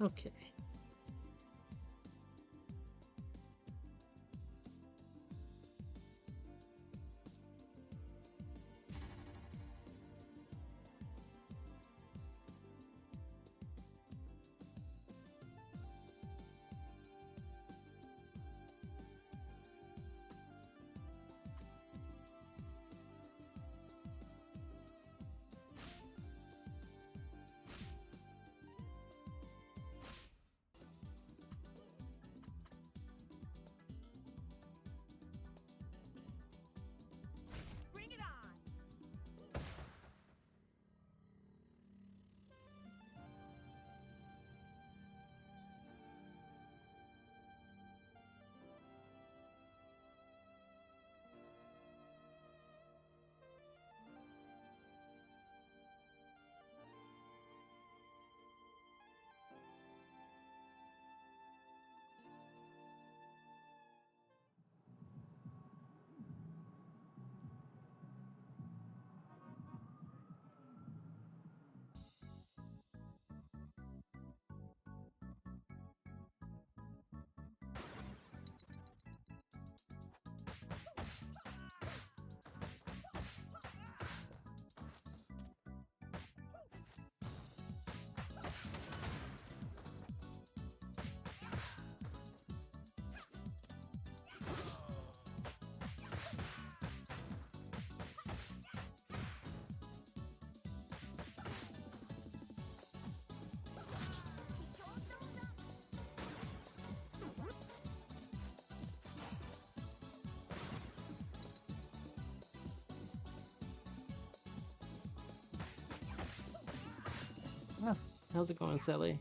Okay. Bring it on! Ah, how's it going, Sally?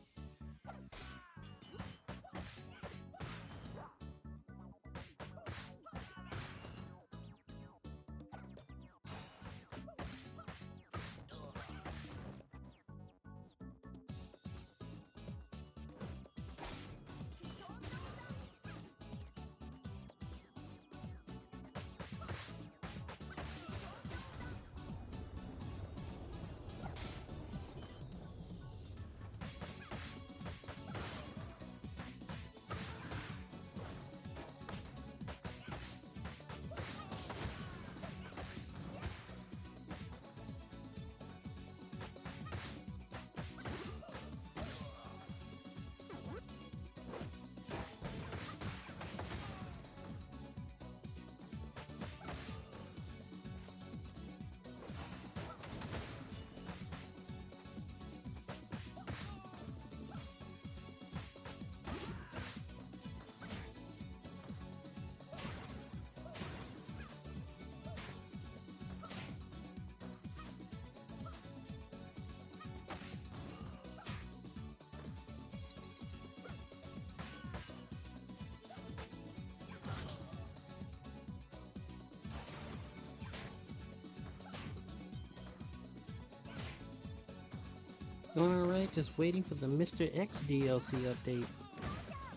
Going alright, just waiting for the Mr. X DLC update.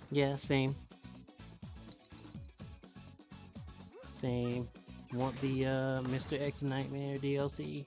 Yeah, same. Same. Want the Mr. X Nightmare DLC?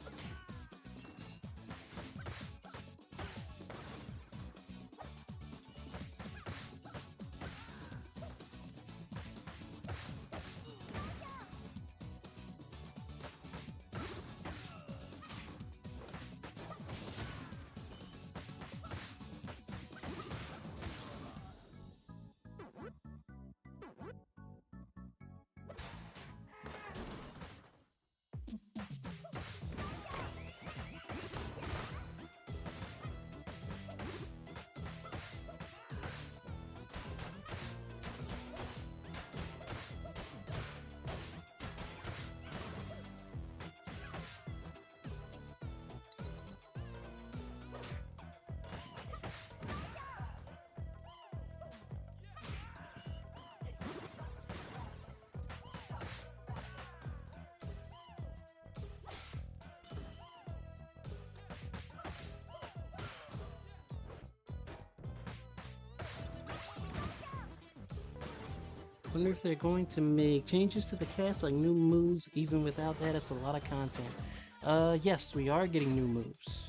Wonder if they're going to make changes to the cast, like new moves. Even without that, it's a lot of content. Yes, we are getting new moves.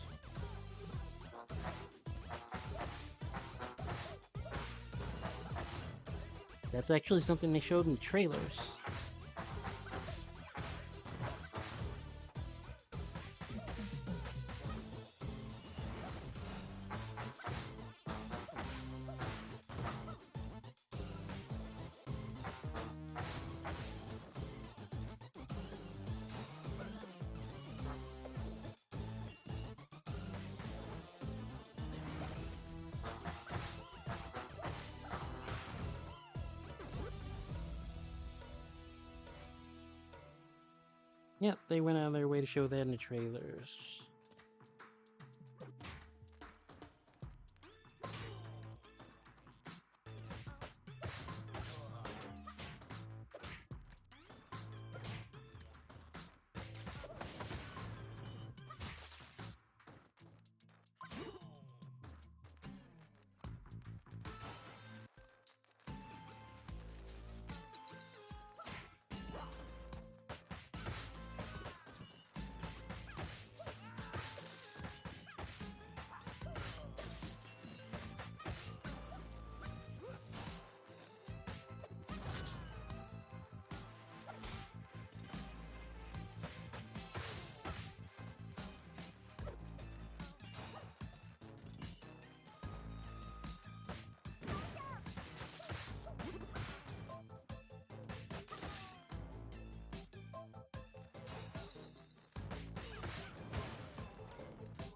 That's actually something they showed in the trailers. Yep, they went out of their way to show that in the trailers.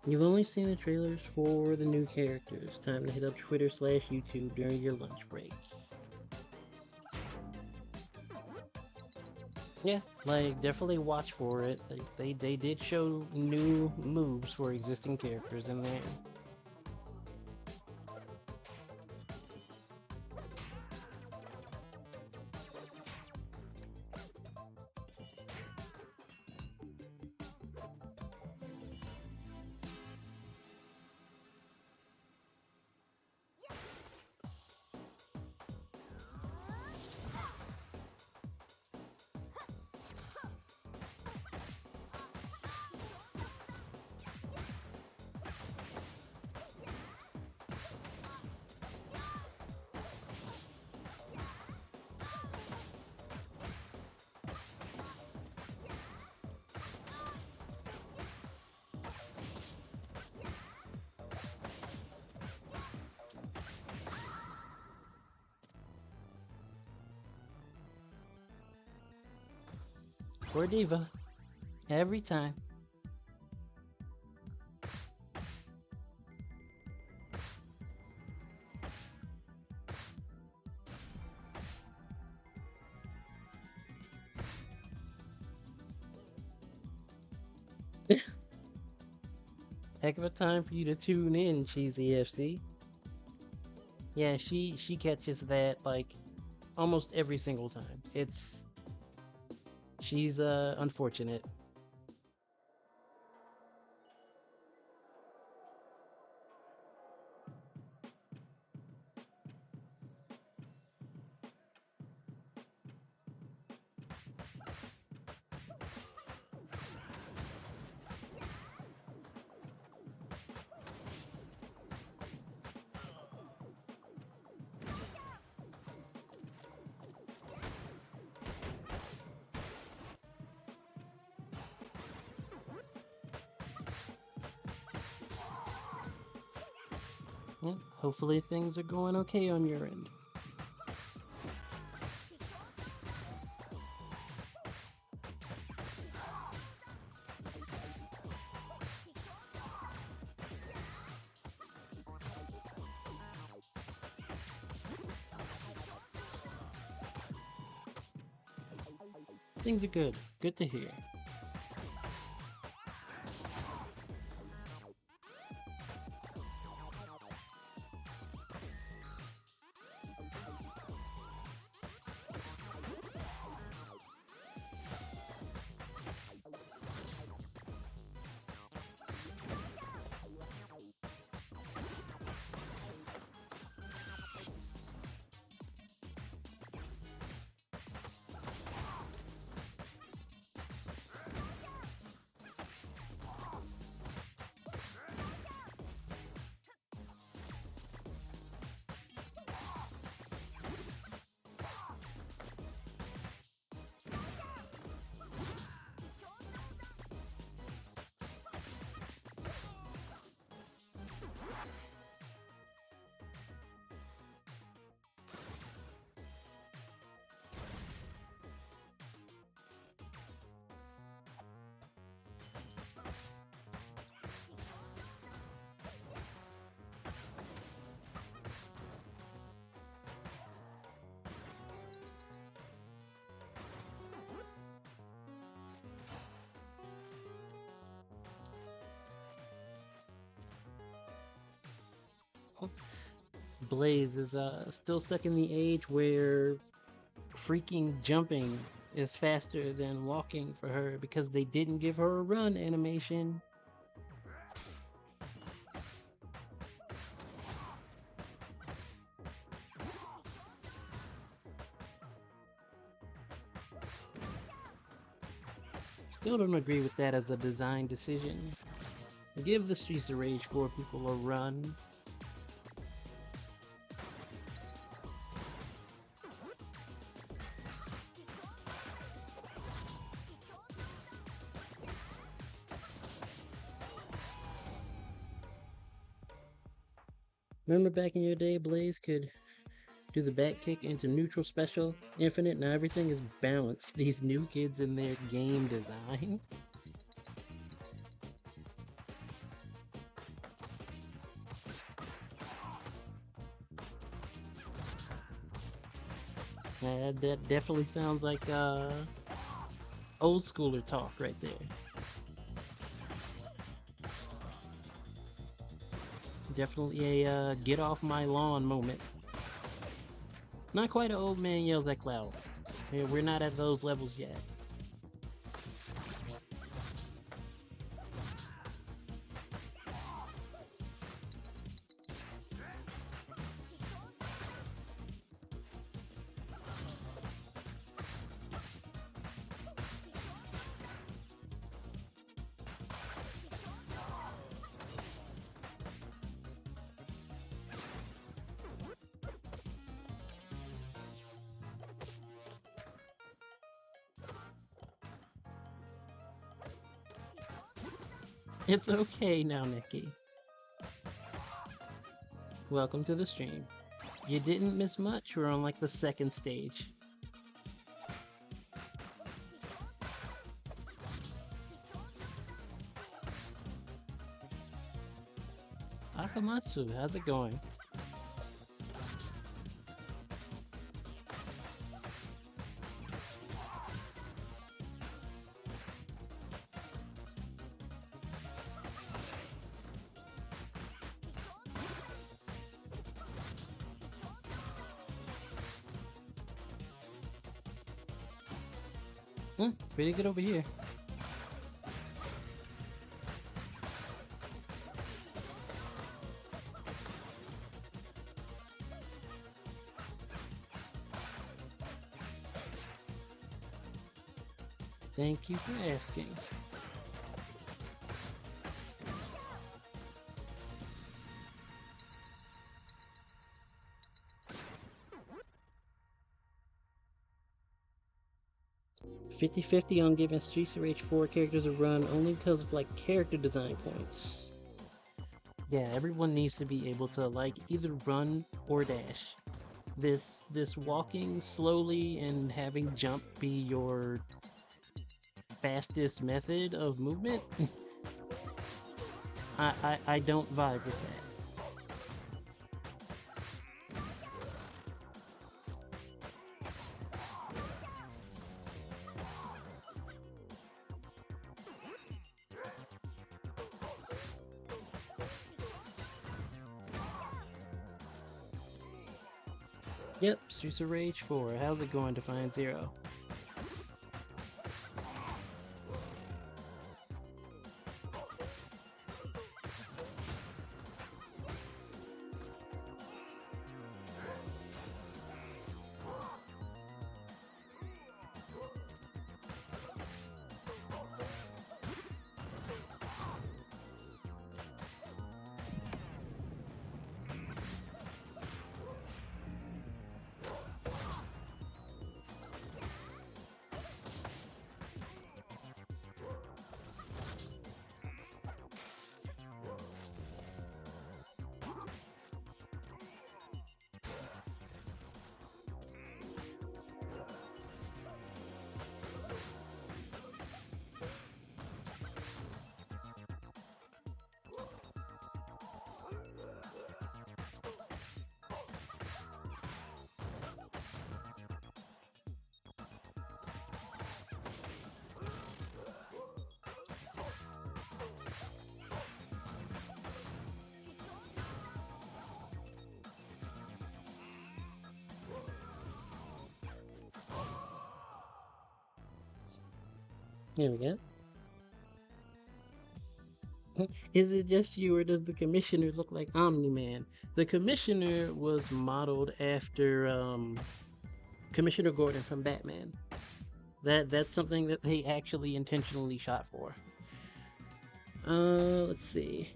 You've only seen the trailers for the new characters. Time to hit up Twitter/YouTube during your lunch breaks. Yeah, like definitely watch for it. They did show new moves for existing characters in there. For Diva, every time. Heck of a time for you to tune in, Cheesy FC. Yeah, she catches that like almost every single time. She's unfortunate. Yeah, hopefully things are going okay on your end. Things are good. Good to hear. Blaze is still stuck in the age where freaking jumping is faster than walking for her because they didn't give her a run animation. Still don't agree with that as a design decision. Give the Streets of Rage 4 people a run. Remember back in your day, Blaze could do the back kick into neutral special, infinite, now everything is balanced. These new kids in their game design. That definitely sounds like old schooler talk right there. Definitely a get off my lawn moment. Not quite an old man yells at Cloud. Yeah, we're not at those levels yet. It's okay now, Nikki. Welcome to the stream. You didn't miss much, we're on like the second stage. Akamatsu, how's it going? Pretty good over here. Thank you for asking. $50-50 on giving Streets of Rage 4 characters a run only because of like character design points. Yeah, everyone needs to be able to like either run or dash. This walking slowly and having jump be your fastest method of movement. I don't vibe with that. Yep, Streets of Rage 4. How's it going, Defiant Zero? There we go. Is it just you, or does the commissioner look like Omni-Man? The commissioner was modeled after Commissioner Gordon from Batman. That's something that they actually intentionally shot for. Let's see.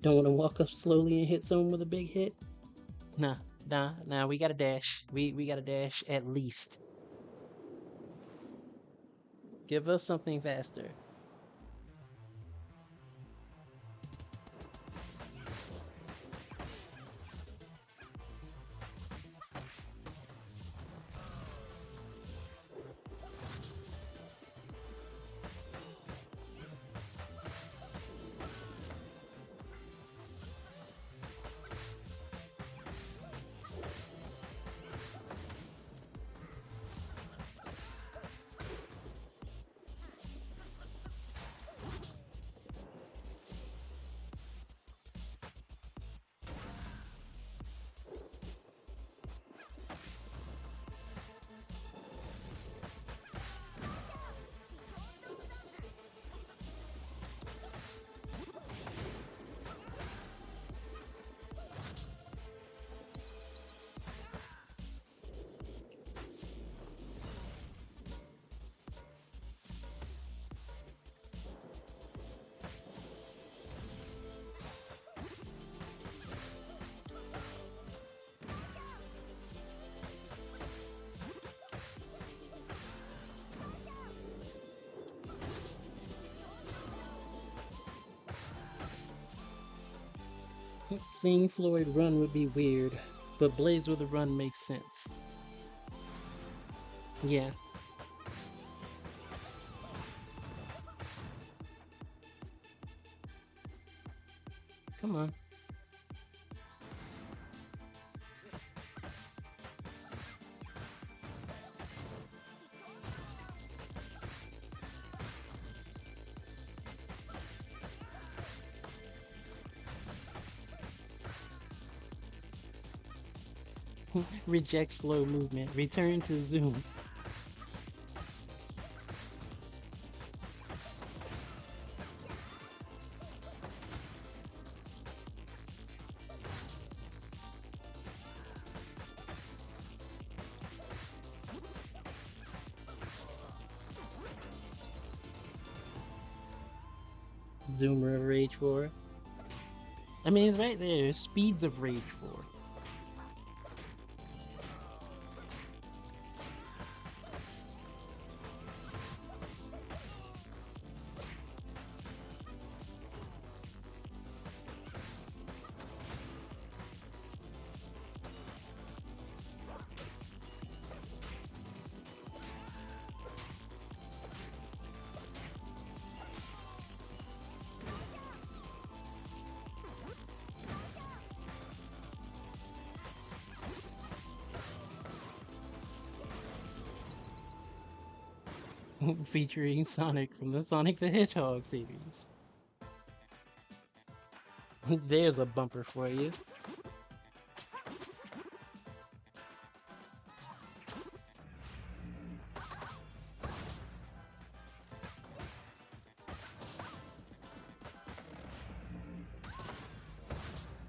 Don't want to walk up slowly and hit someone with a big hit? Nah. We gotta dash. We gotta dash at least. Give us something faster. Seeing Floyd run would be weird, but Blaze with a run makes sense. Yeah. Come on. Reject slow movement. Return to zoom. Zoomer of Rage 4. I mean, it's right there. Speeds of Rage 4. Featuring Sonic from the Sonic the Hedgehog series. There's a bumper for you.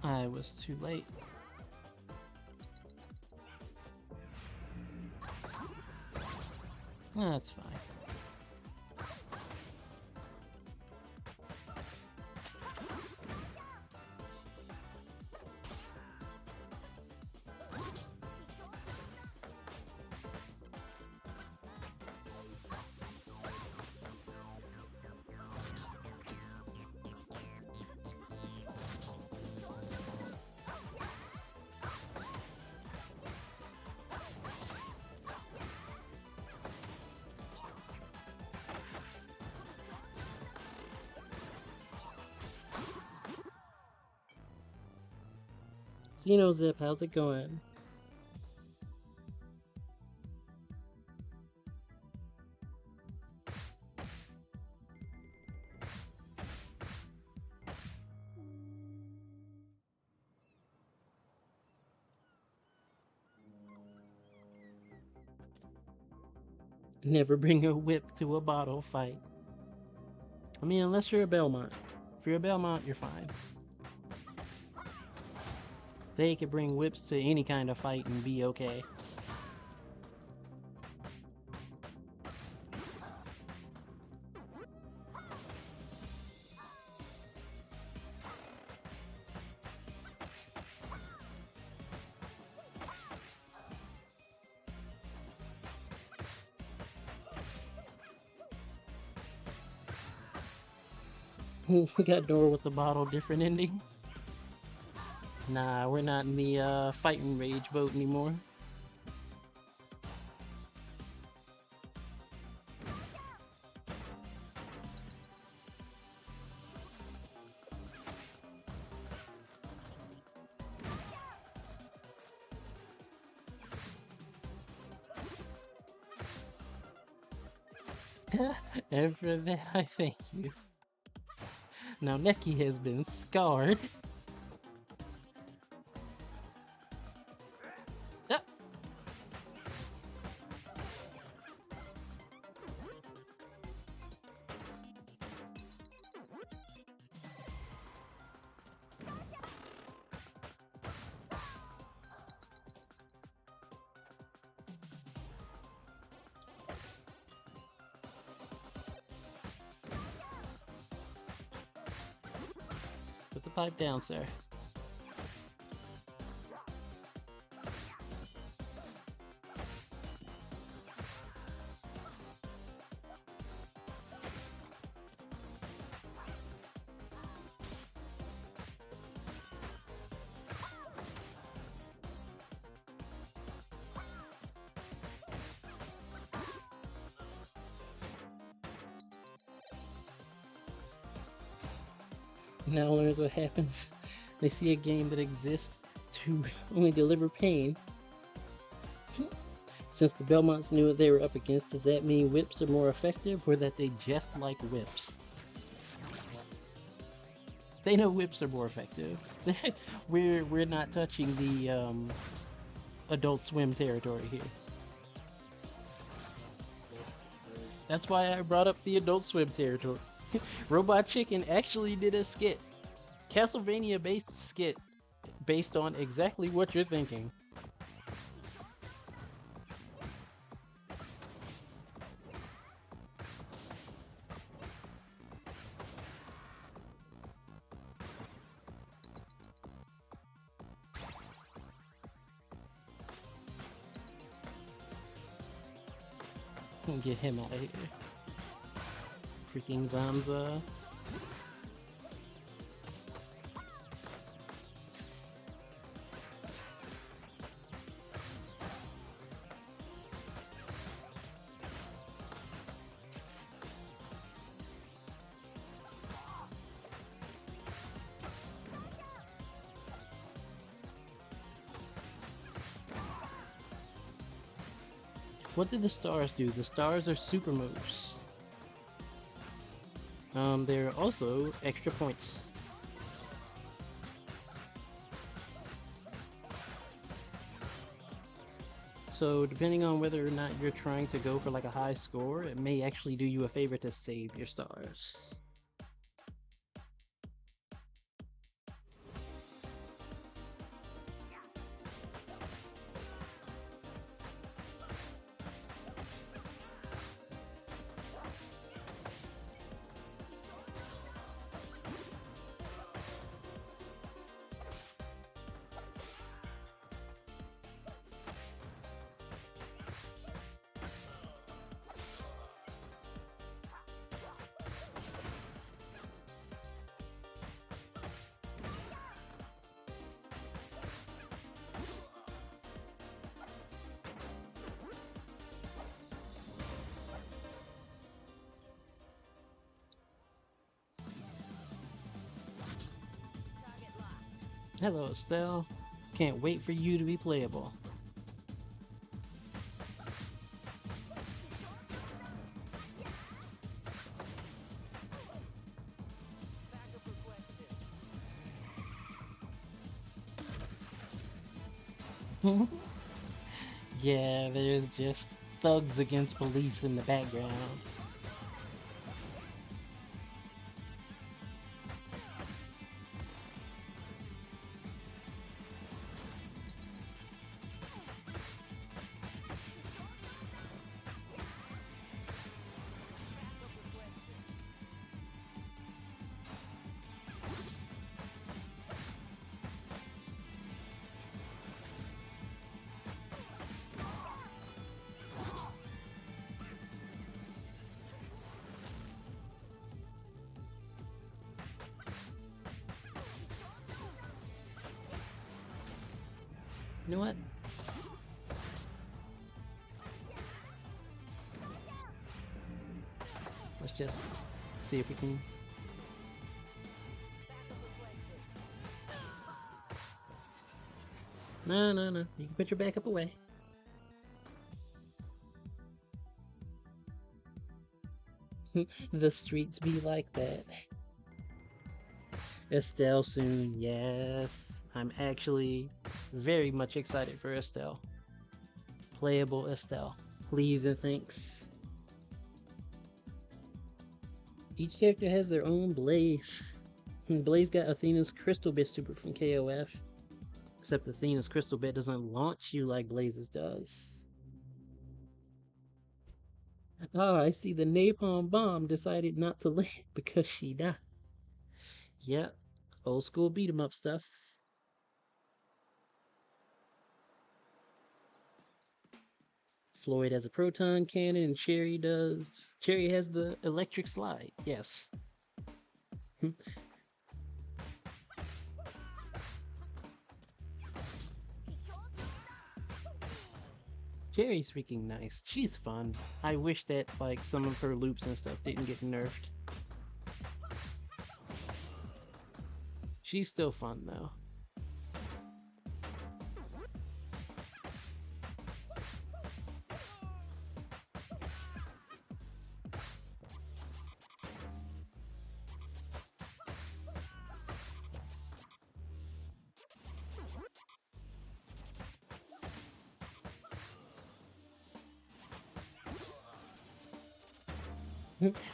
I was too late. That's fine. Zip, how's it going? Never bring a whip to a bottle fight. I mean, unless you're a Belmont. If you're a Belmont, you're fine. They could bring whips to any kind of fight and be okay. We got Dora with the bottle, different ending. Nah, we're not in the fighting rage boat anymore. And for that, I thank you. Now Neki has been scarred. Ah. Put the pipe down, sir. Now learns what happens. They see a game that exists to only deliver pain. Since the Belmonts knew what they were up against, does that mean whips are more effective or that they just like whips? They know whips are more effective. we're not touching the Adult Swim territory here. That's why I brought up the Adult Swim territory. Robot Chicken actually did a skit, Castlevania based skit, based on exactly what you're thinking. Get him out of here. Freaking Zamza. What did the stars do? The stars are super moves. They're also extra points. So depending on whether or not you're trying to go for like a high score, it may actually do you a favor to save your stars. Hello, Estelle. Can't wait for you to be playable. Yeah, there's just thugs against police in the background. You know what? Let's just see if we can. No, no, no. You can put your backup away. The streets be like that. Estelle soon, yes. I'm actually very much excited for Estelle. Playable Estelle. Please and thanks. Each character has their own Blaze. Blaze got Athena's Crystal Bit Super from KOF. Except Athena's Crystal Bit doesn't launch you like Blaze's does. Oh, I see the Napalm Bomb decided not to land because she died. Yep, old school beat 'em up stuff. Floyd has a proton cannon and Cherry does. Cherry has the electric slide. Yes. Cherry's freaking nice. She's fun. I wish that like some of her loops and stuff didn't get nerfed. She's still fun though.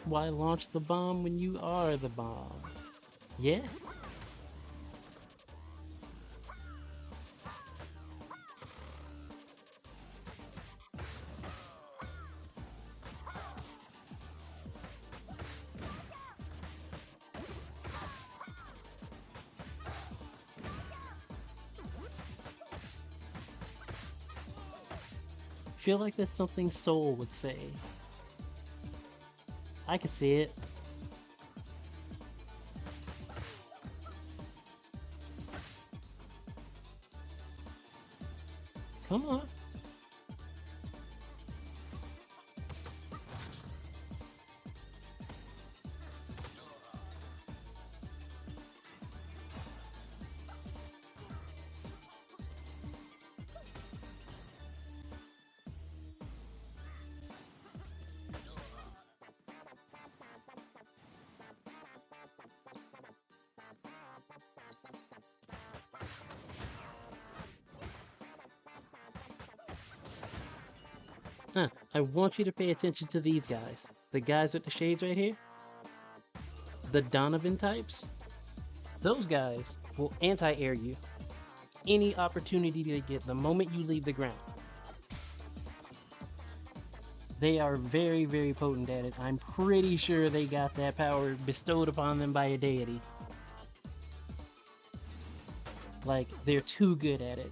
Why launch the bomb when you are the bomb? Yeah? Feel like that's something Soul would say. I can see it. Come on. I want you to pay attention to these guys. The guys with the shades right here. The Donovan types. Those guys will anti-air you any opportunity they get the moment you leave the ground. They are very, very potent at it. I'm pretty sure they got that power bestowed upon them by a deity. Like, they're too good at it.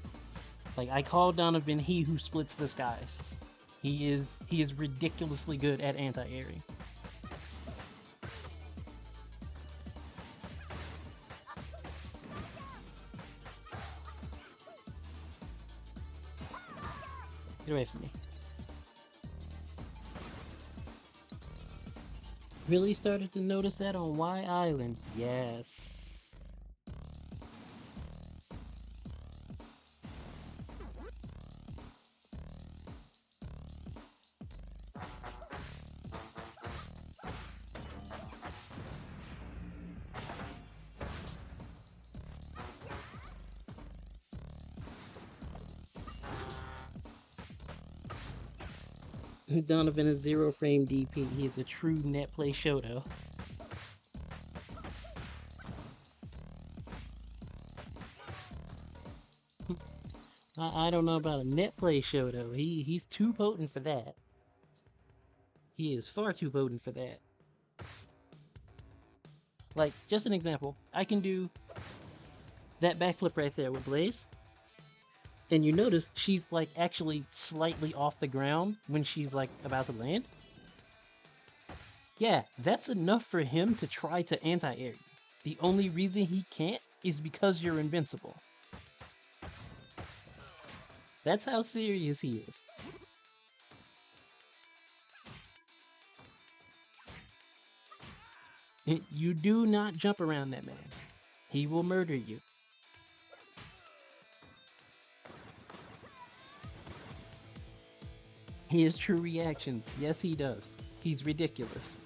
Like, I call Donovan he who splits the skies. He is ridiculously good at anti-airing. Get away from me. Really started to notice that on Y Island. Yes. Donovan is 0 frame DP. He is a true net play Shoto. I don't know about a net play Shoto. He's too potent for that. He is far too potent for that. Like, just an example. I can do that backflip right there with Blaze. And you notice she's like actually slightly off the ground when she's like about to land. Yeah, that's enough for him to try to anti-air you. The only reason he can't is because you're invincible. That's how serious he is. You do not jump around that man. He will murder you. He has true reactions. Yes, he does. He's ridiculous.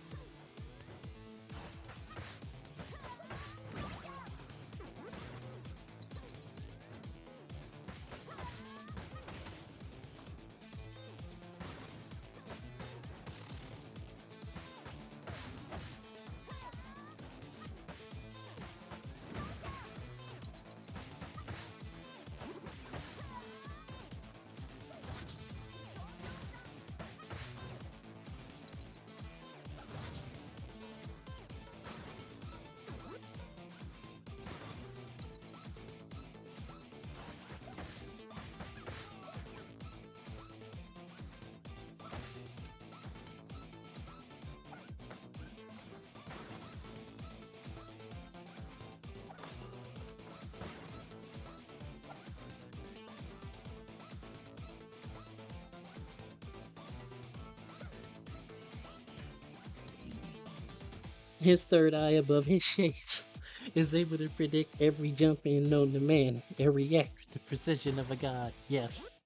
His third eye above his shades is able to predict every jump in known to man and react with the precision of a god. Yes.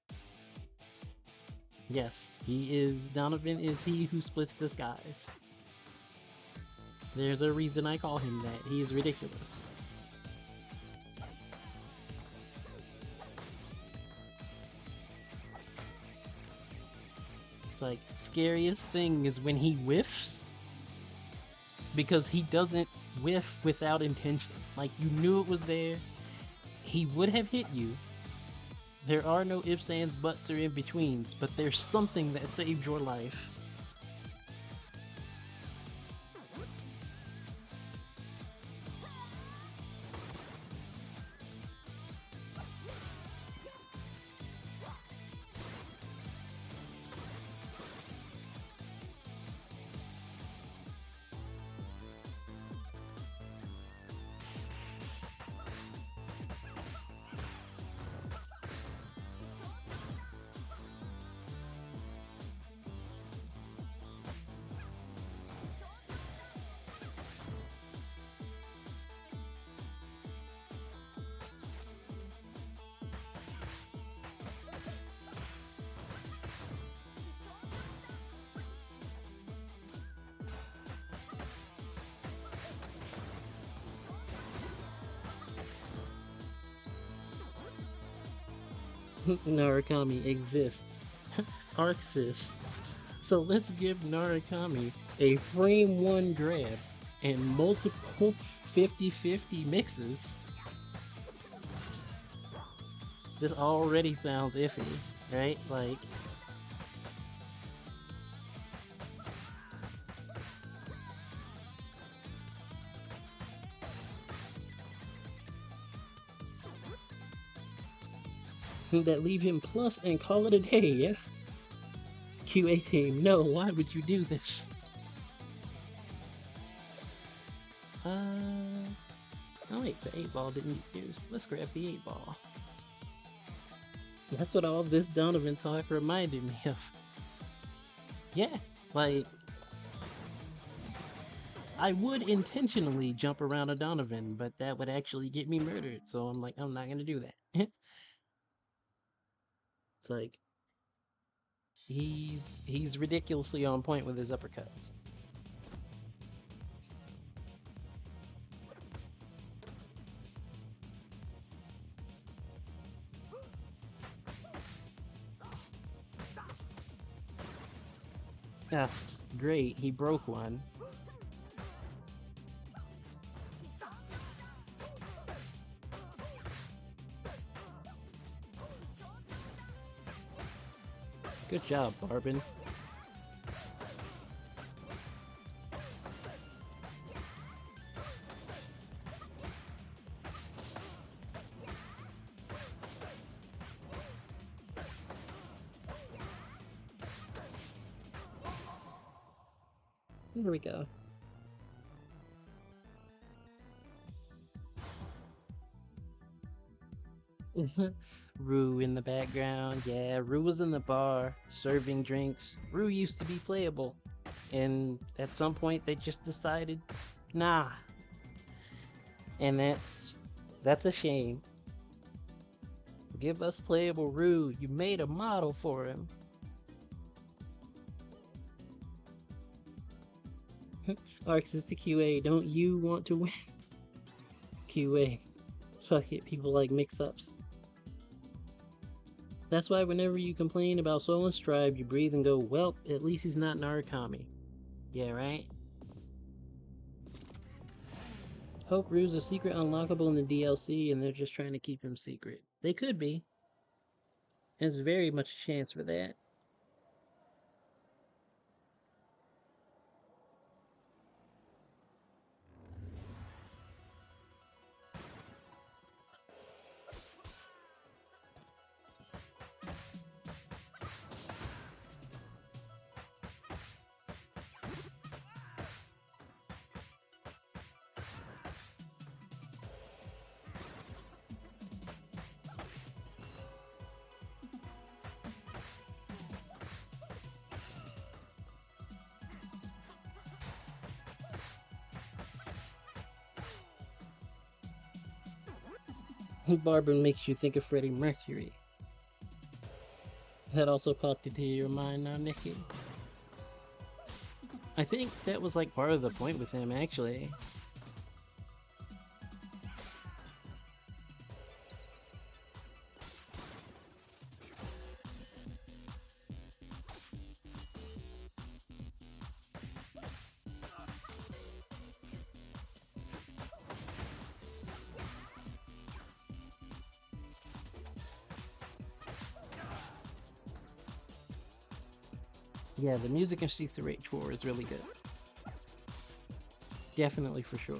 Yes, he is. Donovan is he who splits the skies. There's a reason I call him that. He is ridiculous. It's like, scariest thing is when he whiffs, because he doesn't whiff without intention. Like, you knew it was there. He would have hit you. There are no ifs, ands, buts, or in-betweens, but there's something that saved your life. Narukami exists. Arxis. So let's give Narukami a frame 1 grab and multiple 50-50 mixes. This already sounds iffy, right? Like, that leave him plus and call it a day, yeah? QA team, no, why would you do this? Oh wait, the 8-ball didn't get used. Let's grab the 8-ball. That's what all this Donovan talk reminded me of. Yeah, like, I would intentionally jump around a Donovan, but that would actually get me murdered, so I'm like, I'm not gonna do that. It's like, he's ridiculously on point with his uppercuts. Ah, great, he broke one. Good job, Barbin. Here we go. Rue in the background. Yeah, Rue was in the bar serving drinks. Rue used to be playable. And at some point they just decided, nah. And that's a shame. Give us playable Rue. You made a model for him. Arcs is the QA. Don't you want to win? QA. Fuck it, people like mix-ups. That's why whenever you complain about Soul and Strive, you breathe and go, well, at least he's not Narukami. Yeah, right? Hope Rue's a secret unlockable in the DLC and they're just trying to keep him secret. They could be. There's very much a chance for that. Barbara makes you think of Freddie Mercury. That also popped into your mind now, Nikki. I think that was like part of the point with him, actually. Yeah, the music in Streets of Rage 4 is really good. Definitely for sure.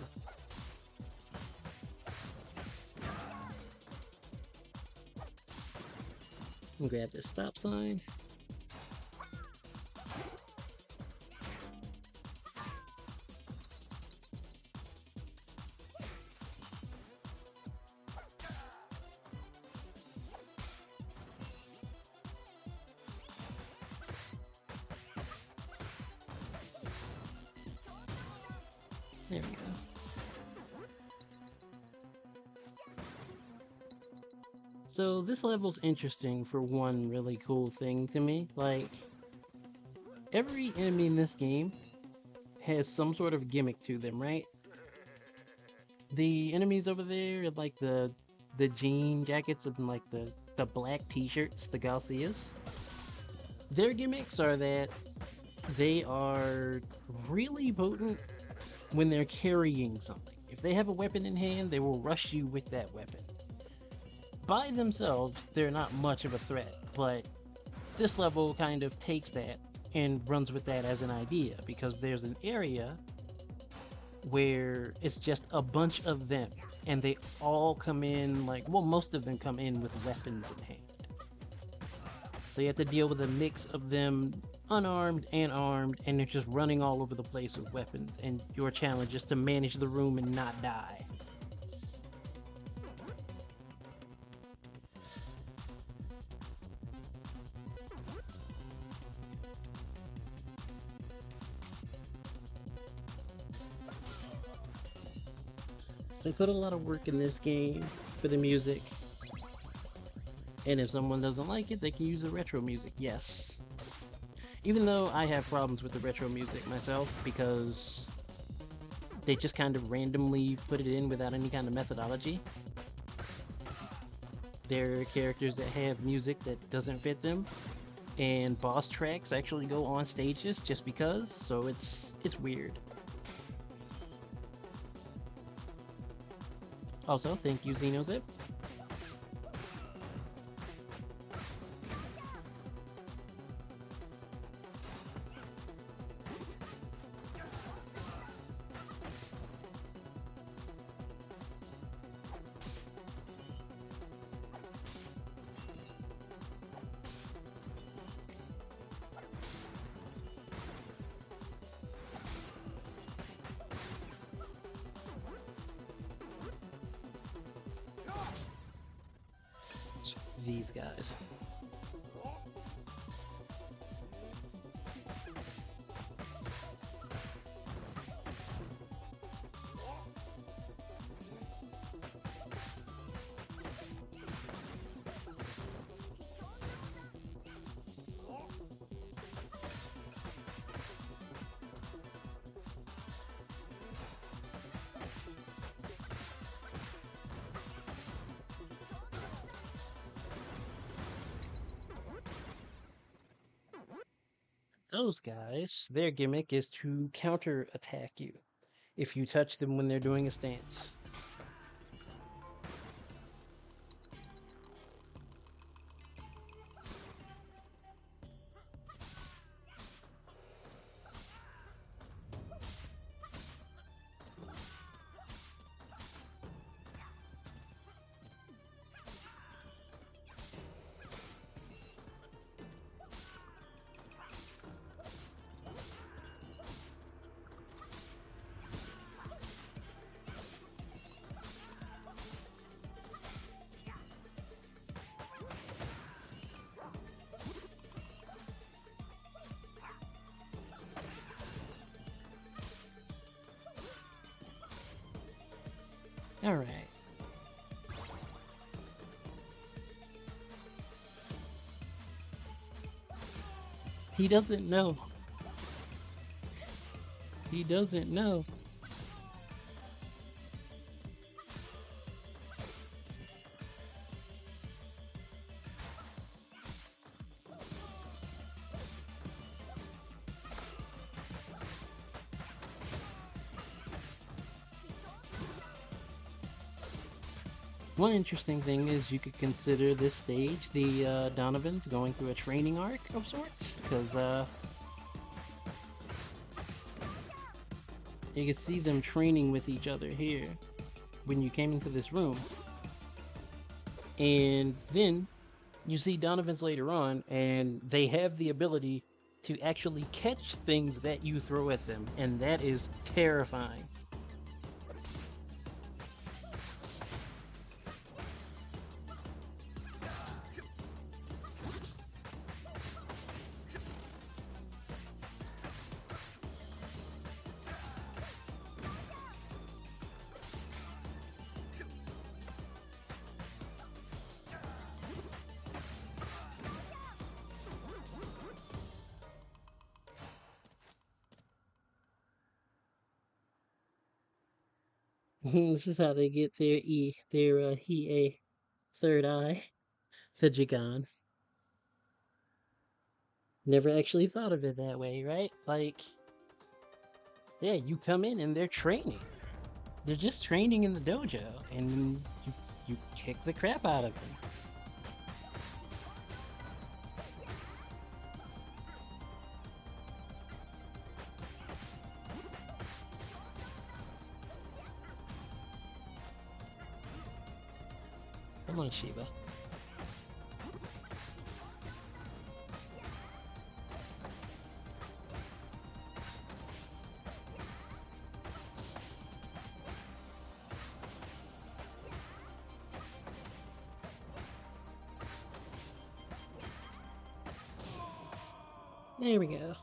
Grab this stop sign. There we go. So this level's interesting for one really cool thing to me. Like, every enemy in this game has some sort of gimmick to them, right? The enemies over there, like the jean jackets and like the black t-shirts, the Garcias. Their gimmicks are that they are really potent when they're carrying something. If they have a weapon in hand, they will rush you with that weapon. By themselves, they're not much of a threat, but this level kind of takes that and runs with that as an idea because there's an area where it's just a bunch of them and they all come in like, well, most of them come in with weapons in hand. So you have to deal with a mix of them unarmed and armed, and they're just running all over the place with weapons, and your challenge is to manage the room and not die. They put a lot of work in this game for the music, and if someone doesn't like it, they can use the retro music, yes. Even though I have problems with the retro music myself, because they just kind of randomly put it in without any kind of methodology. There are characters that have music that doesn't fit them, and boss tracks actually go on stages just because, so it's weird. Also, thank you, Xenozip. These guys. Those guys, their gimmick is to counter attack you if you touch them when they're doing a stance. Alright. He doesn't know. He doesn't know. One interesting thing is you could consider this stage the Donovans going through a training arc of sorts, because you can see them training with each other here when you came into this room. And then you see Donovans later on, and they have the ability to actually catch things that you throw at them, and that is terrifying. This is how they get their He third eye, the Jigan. Never actually thought of it that way, right? Like, yeah, you come in and they're training. They're just training in the dojo, and you kick the crap out of them. Come on, Shiva. There we go.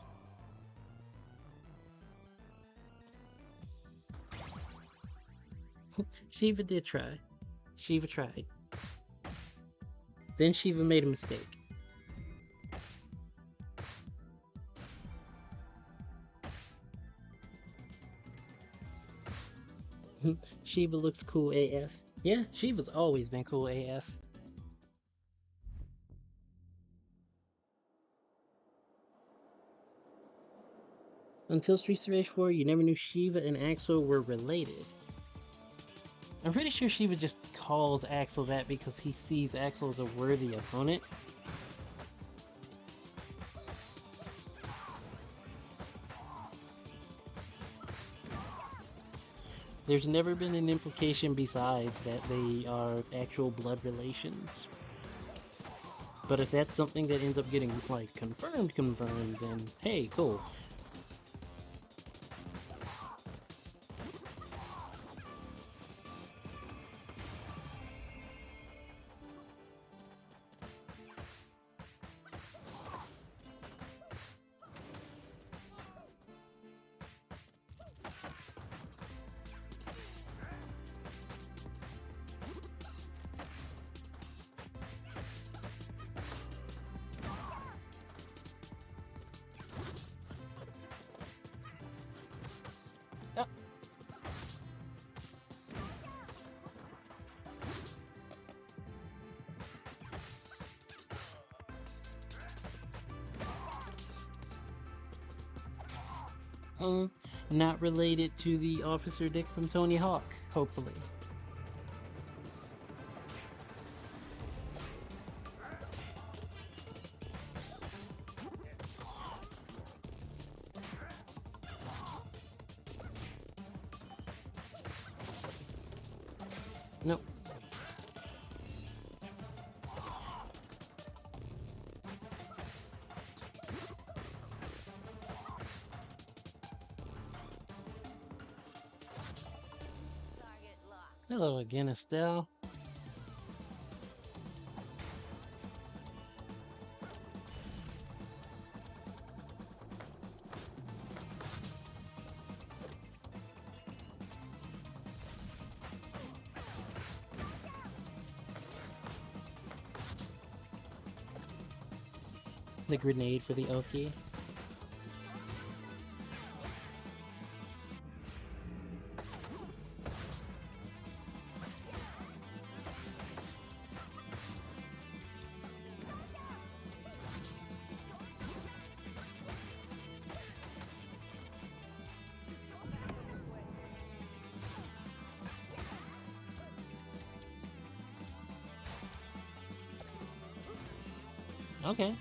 Shiva did try. Shiva tried. Then Shiva made a mistake. Shiva looks cool AF. Yeah, Shiva's always been cool AF. Until Streets of Rage 4, you never knew Shiva and Axel were related. I'm pretty sure Shiva just calls Axel that because he sees Axel as a worthy opponent. There's never been an implication besides that they are actual blood relations. But if that's something that ends up getting, like, confirmed, then hey, cool. Not related to the Officer Dick from Tony Hawk, hopefully. Nope. Target locked. Hello again, Estelle. The grenade for the Oki. Okay.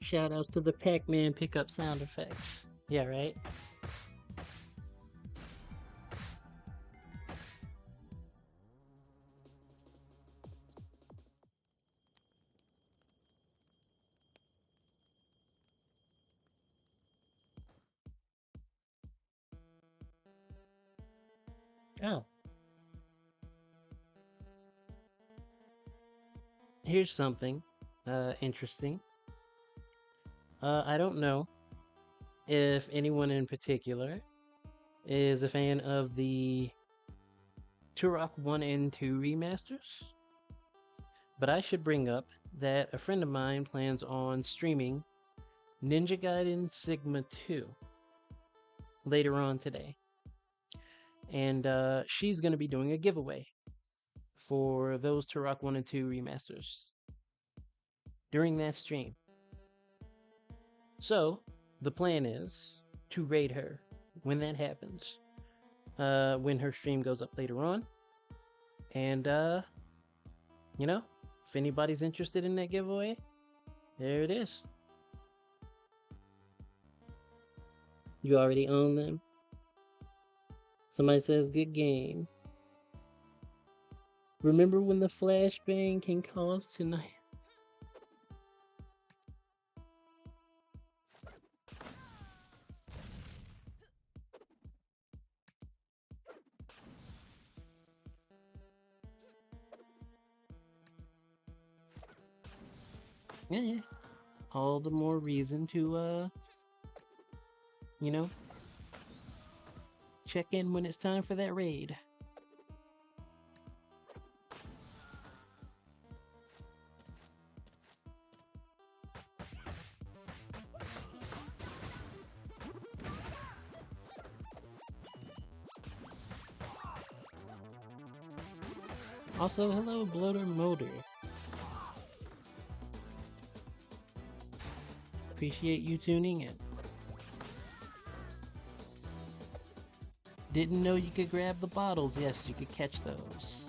Shout outs to the Pac-Man pickup sound effects. Yeah, right? Oh. Here's something interesting. I don't know if anyone in particular is a fan of the Turok 1 and 2 remasters, but I should bring up that a friend of mine plans on streaming Ninja Gaiden Sigma 2 later on today. And she's going to be doing a giveaway for those Turok 1 and 2 remasters during that stream. So, the plan is to raid her when that happens, when her stream goes up later on. And, you know, if anybody's interested in that giveaway, there it is. You already own them. Somebody says, good game. Remember when the flashbang can cause tonight? Yeah. all the more reason to, you know, check in when it's time for that raid. Also, hello, Bloater Motor. Appreciate you tuning in. Didn't know you could grab the bottles. Yes, you could catch those.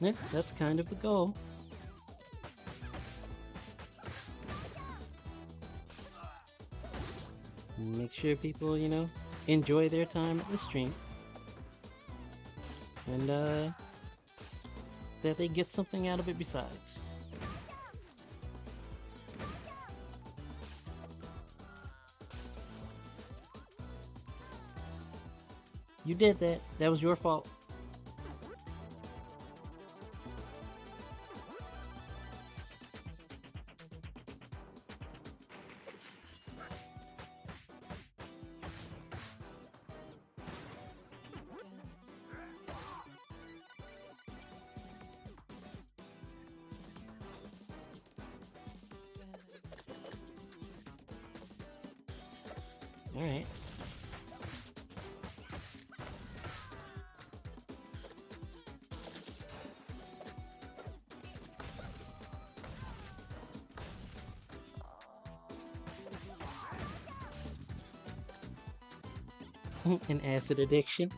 Yeah, that's kind of the goal. Make sure people, enjoy their time at the stream. And, that they get something out of it besides. You did that. That was your fault. Alright. An acid addiction.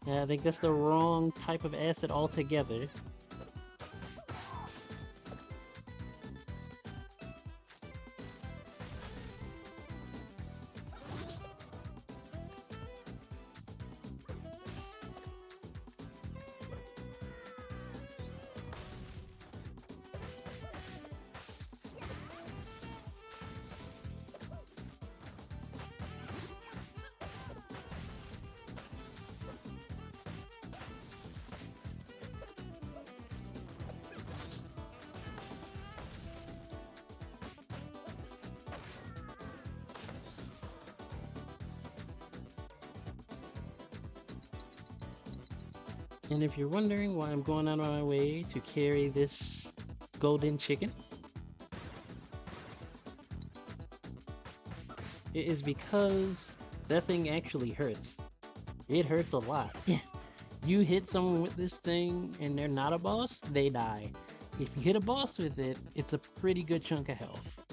I think that's the wrong type of acid altogether. And if you're wondering why I'm going out on my way to carry this golden chicken, it is because that thing actually hurts. It hurts a lot. You hit someone with this thing and they're not a boss, they die. If you hit a boss with it, it's a pretty good chunk of health.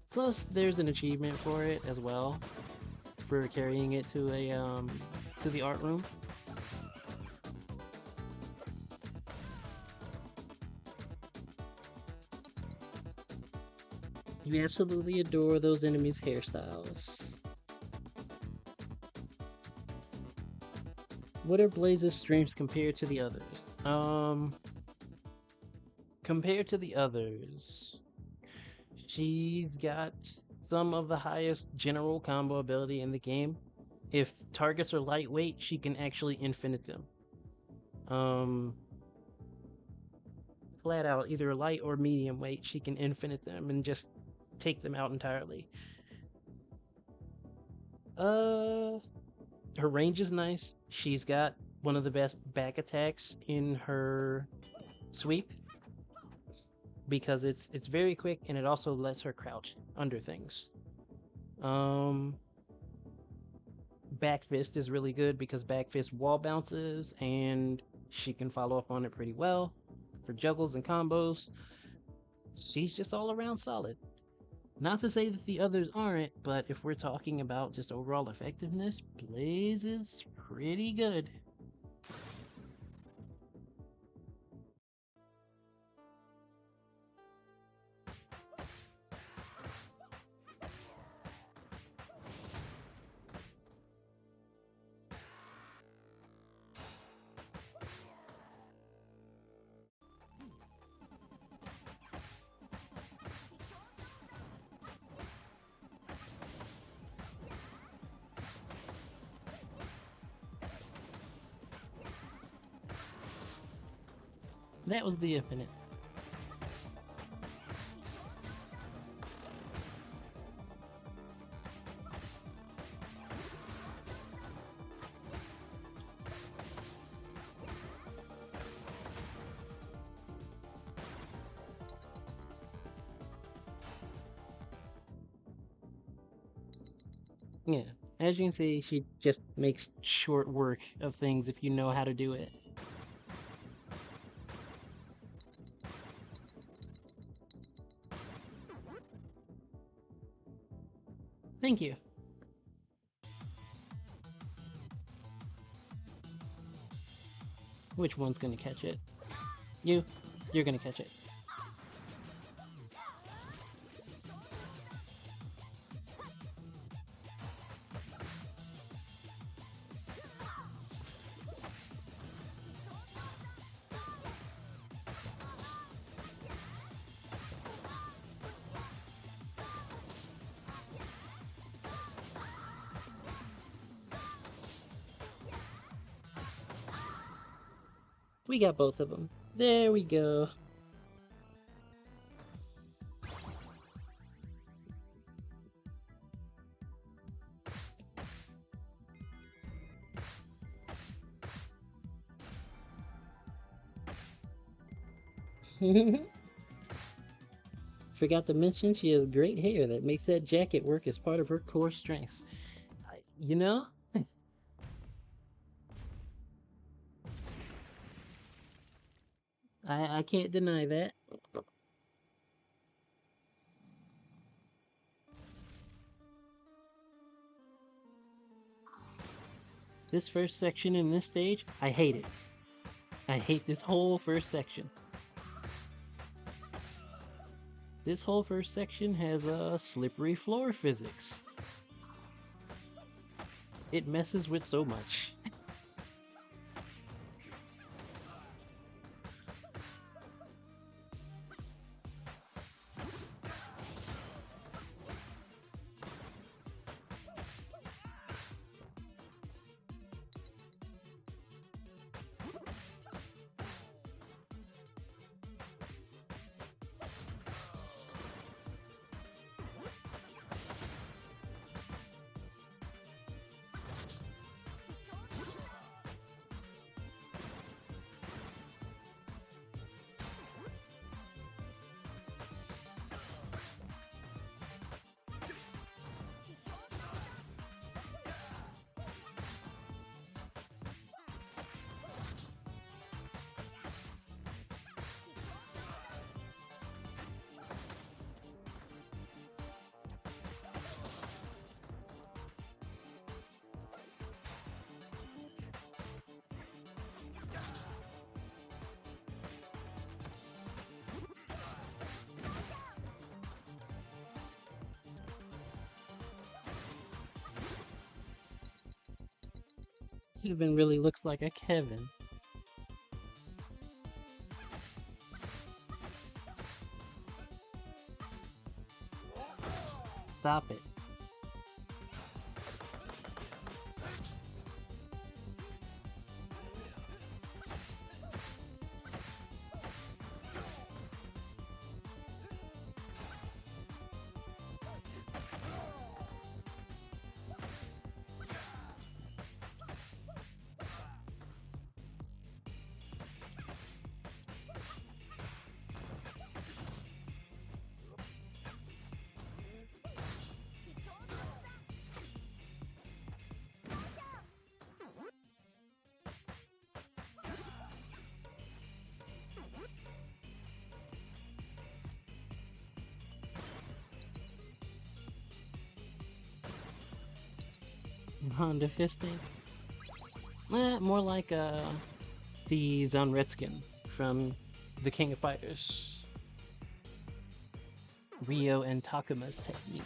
Plus, there's an achievement for it as well, for carrying it to to the art room. You absolutely adore those enemies' hairstyles. What are Blaze's streams compared to the others? Compared to the others, she's got some of the highest general combo ability in the game. If targets are lightweight, she can actually infinite them. Flat out, either light or medium weight, she can infinite them and just take them out entirely. Her range is nice. She's got one of the best back attacks in her sweep because it's very quick and it also lets her crouch under things. Back Fist is really good because Back Fist wall bounces and she can follow up on it pretty well for juggles and combos. She's just all around solid. Not to say that the others aren't, but if we're talking about just overall effectiveness, Blaze is pretty good. That was the infinite. Yeah, as you can see, she just makes short work of things if you know how to do it. Thank you. Which one's gonna catch it? You. You're gonna catch it. We got both of them. There we go. Forgot to mention she has great hair that makes that jacket work as part of her core strengths. You know? I can't deny that. This first section in this stage, I hate it. I hate this whole first section. This whole first section has a slippery floor physics. It messes with so much. Even really looks like a Kevin. Stop it. Honda fisting? More like the Zanretskin from the King of Fighters. Ryo and Takuma's technique.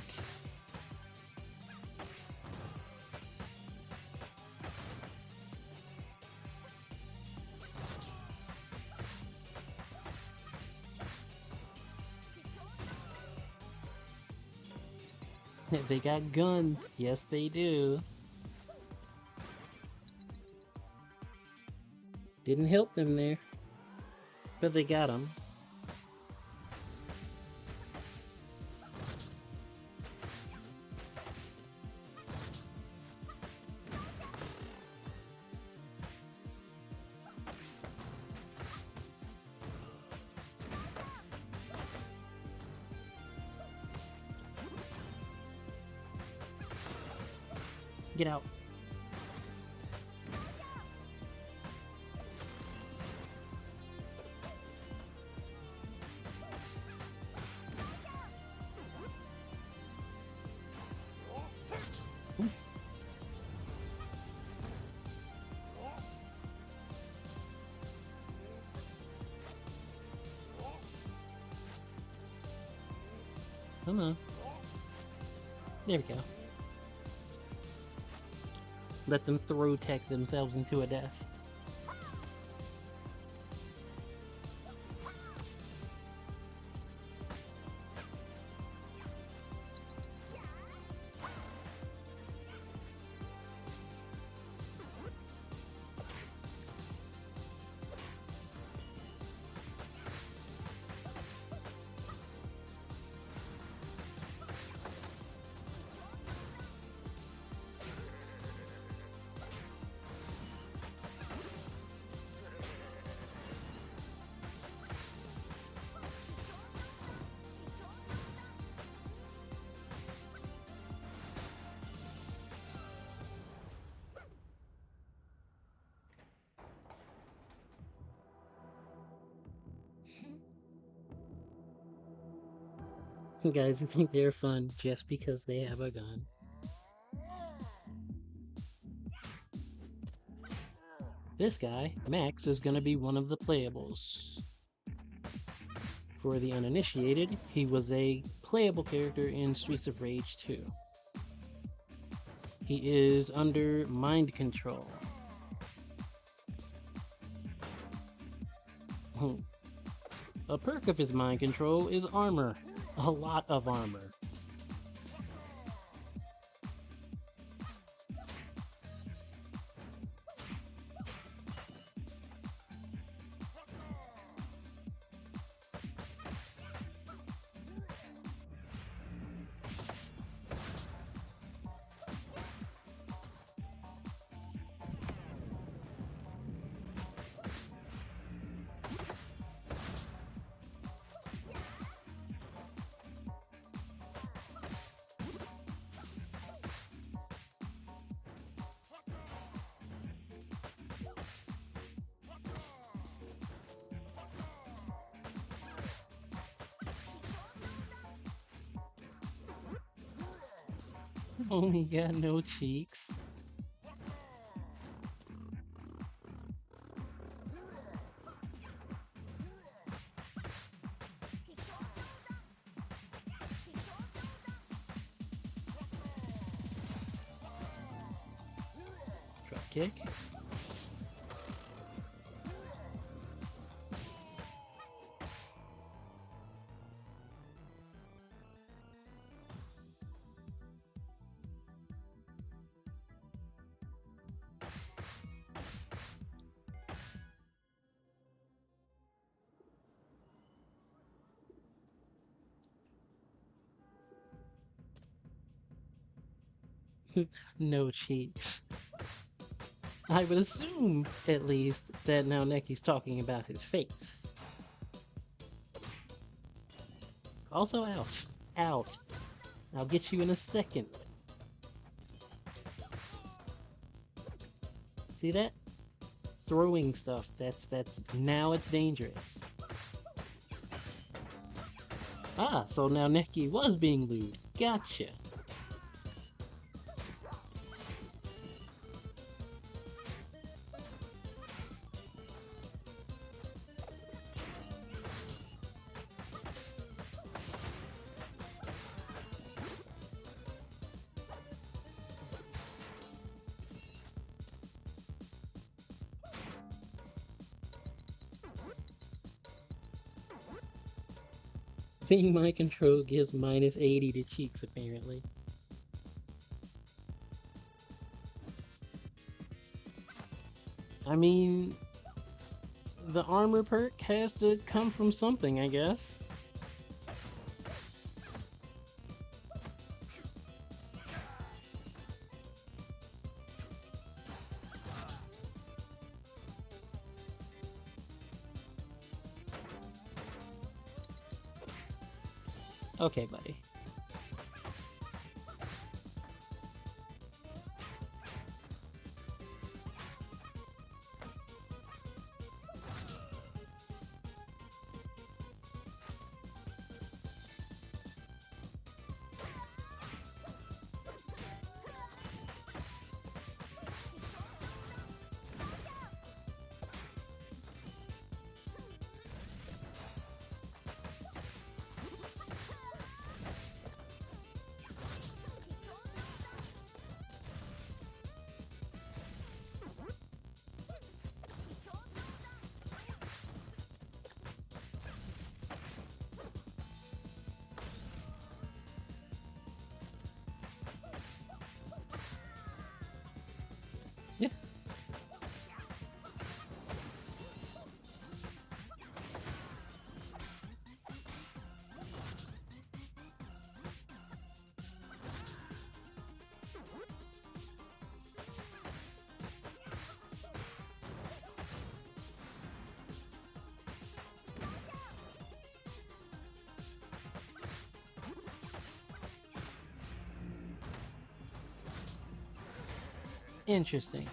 They got guns. Yes, they do. Didn't help them there, but they got them. Get out. Come on. There we go. Let them throw tech themselves into a death. Guys who think they're fun just because they have a gun. This guy, Max, is going to be one of the playables. For the uninitiated, he was a playable character in Streets of Rage 2. He is under mind control. A perk of his mind control is armor. A lot of armor. Oh, he got no cheeks. Drop kick. No cheats. I would assume, at least, that now Neki's talking about his face. Also, out. Out. I'll get you in a second. See that? Throwing stuff. That's now it's dangerous. Ah, so now Neki was being lewd. Gotcha. Seeing my control gives minus 80 to cheeks, apparently. I mean, the armor perk has to come from something, I guess. Okay, buddy. Yeah. Interesting.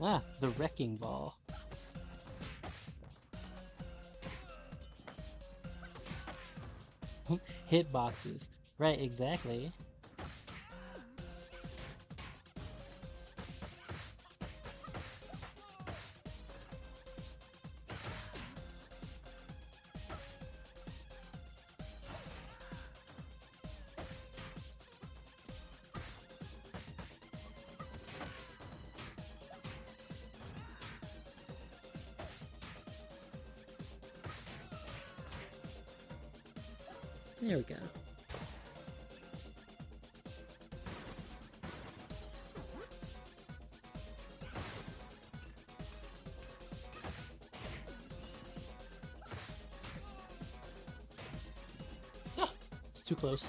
Ah, the wrecking ball. Hitboxes. Right, exactly. There we go. Ah, it's too close.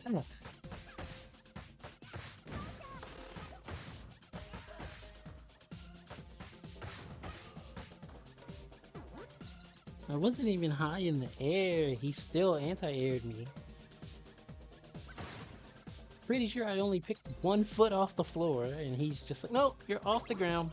Ah, I wasn't even high in the air. He still anti-aired me. Pretty sure I only picked 1 foot off the floor, and he's just like, nope, you're off the ground.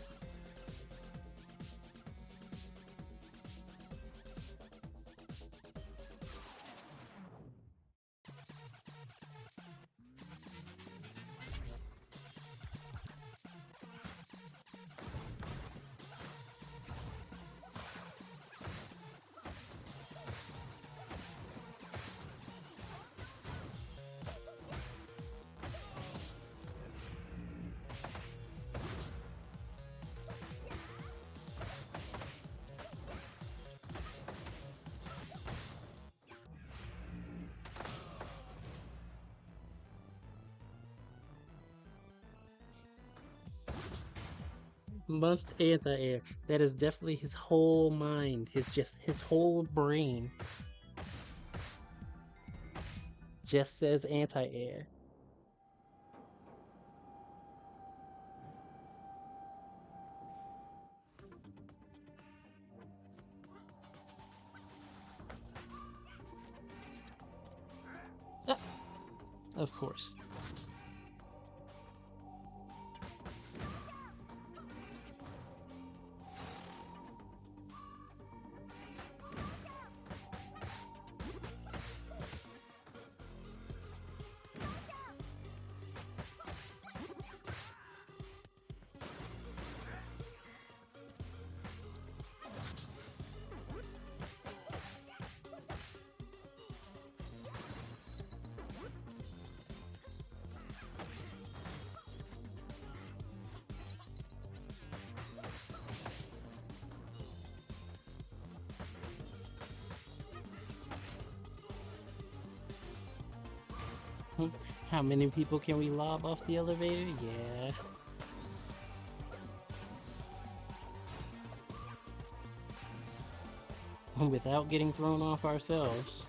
Must anti-air. That is definitely his whole mind. His whole brain. just says anti-air. Ah, of course. How many people can we lob off the elevator? Yeah. Without getting thrown off ourselves.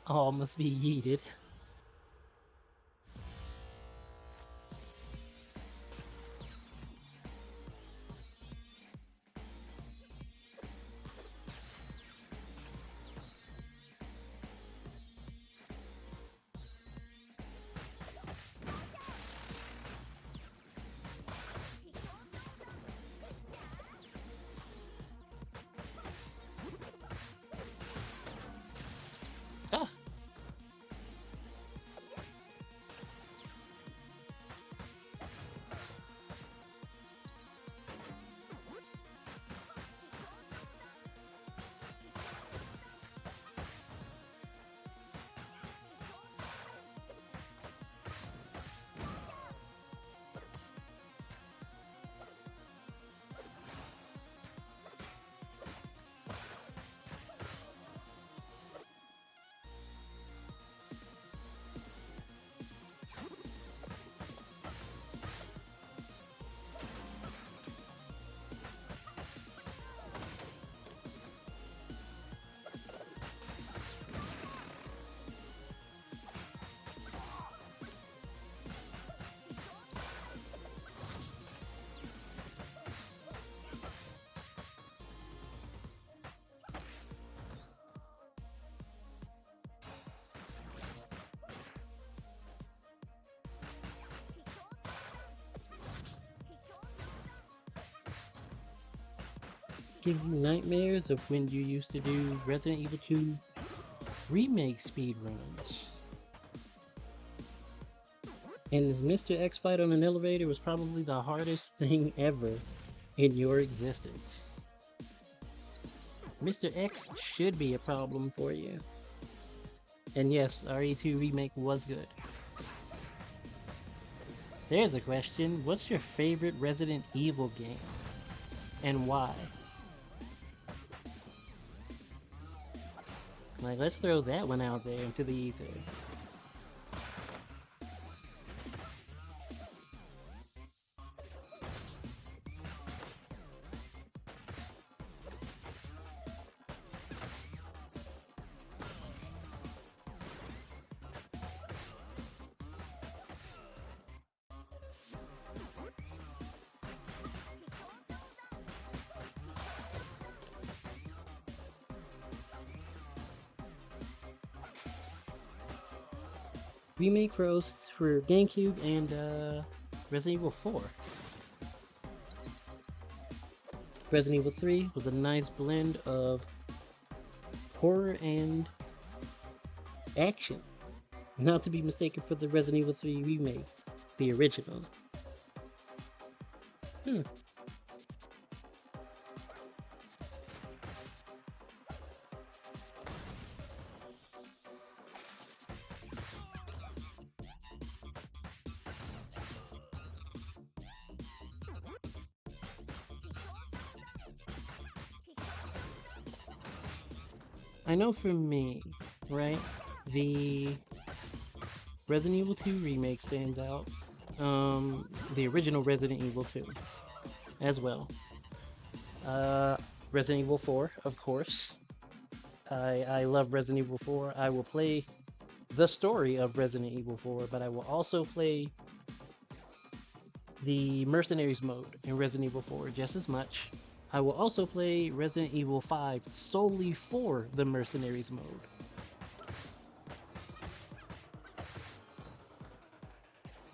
All must be yeeted. Ah, give you nightmares of when you used to do Resident Evil 2 remake speedruns. And this Mr. X fight on an elevator was probably the hardest thing ever in your existence. Mr. X should be a problem for you. And yes, RE2 Remake was good. There's a question, what's your favorite Resident Evil game? And why? Like, let's throw that one out there into the ether. Remake for GameCube and Resident Evil 4. Resident Evil 3 was a nice blend of horror and action. Not to be mistaken for the Resident Evil 3 remake, the original. I know for me, right? The Resident Evil 2 remake stands out. The original Resident Evil 2 as well. Uh, Resident Evil 4, of course. I love Resident Evil 4. I will play the story of Resident Evil 4, but I will also play the Mercenaries mode in Resident Evil 4 just as much. I will also play Resident Evil 5 solely for the Mercenaries mode.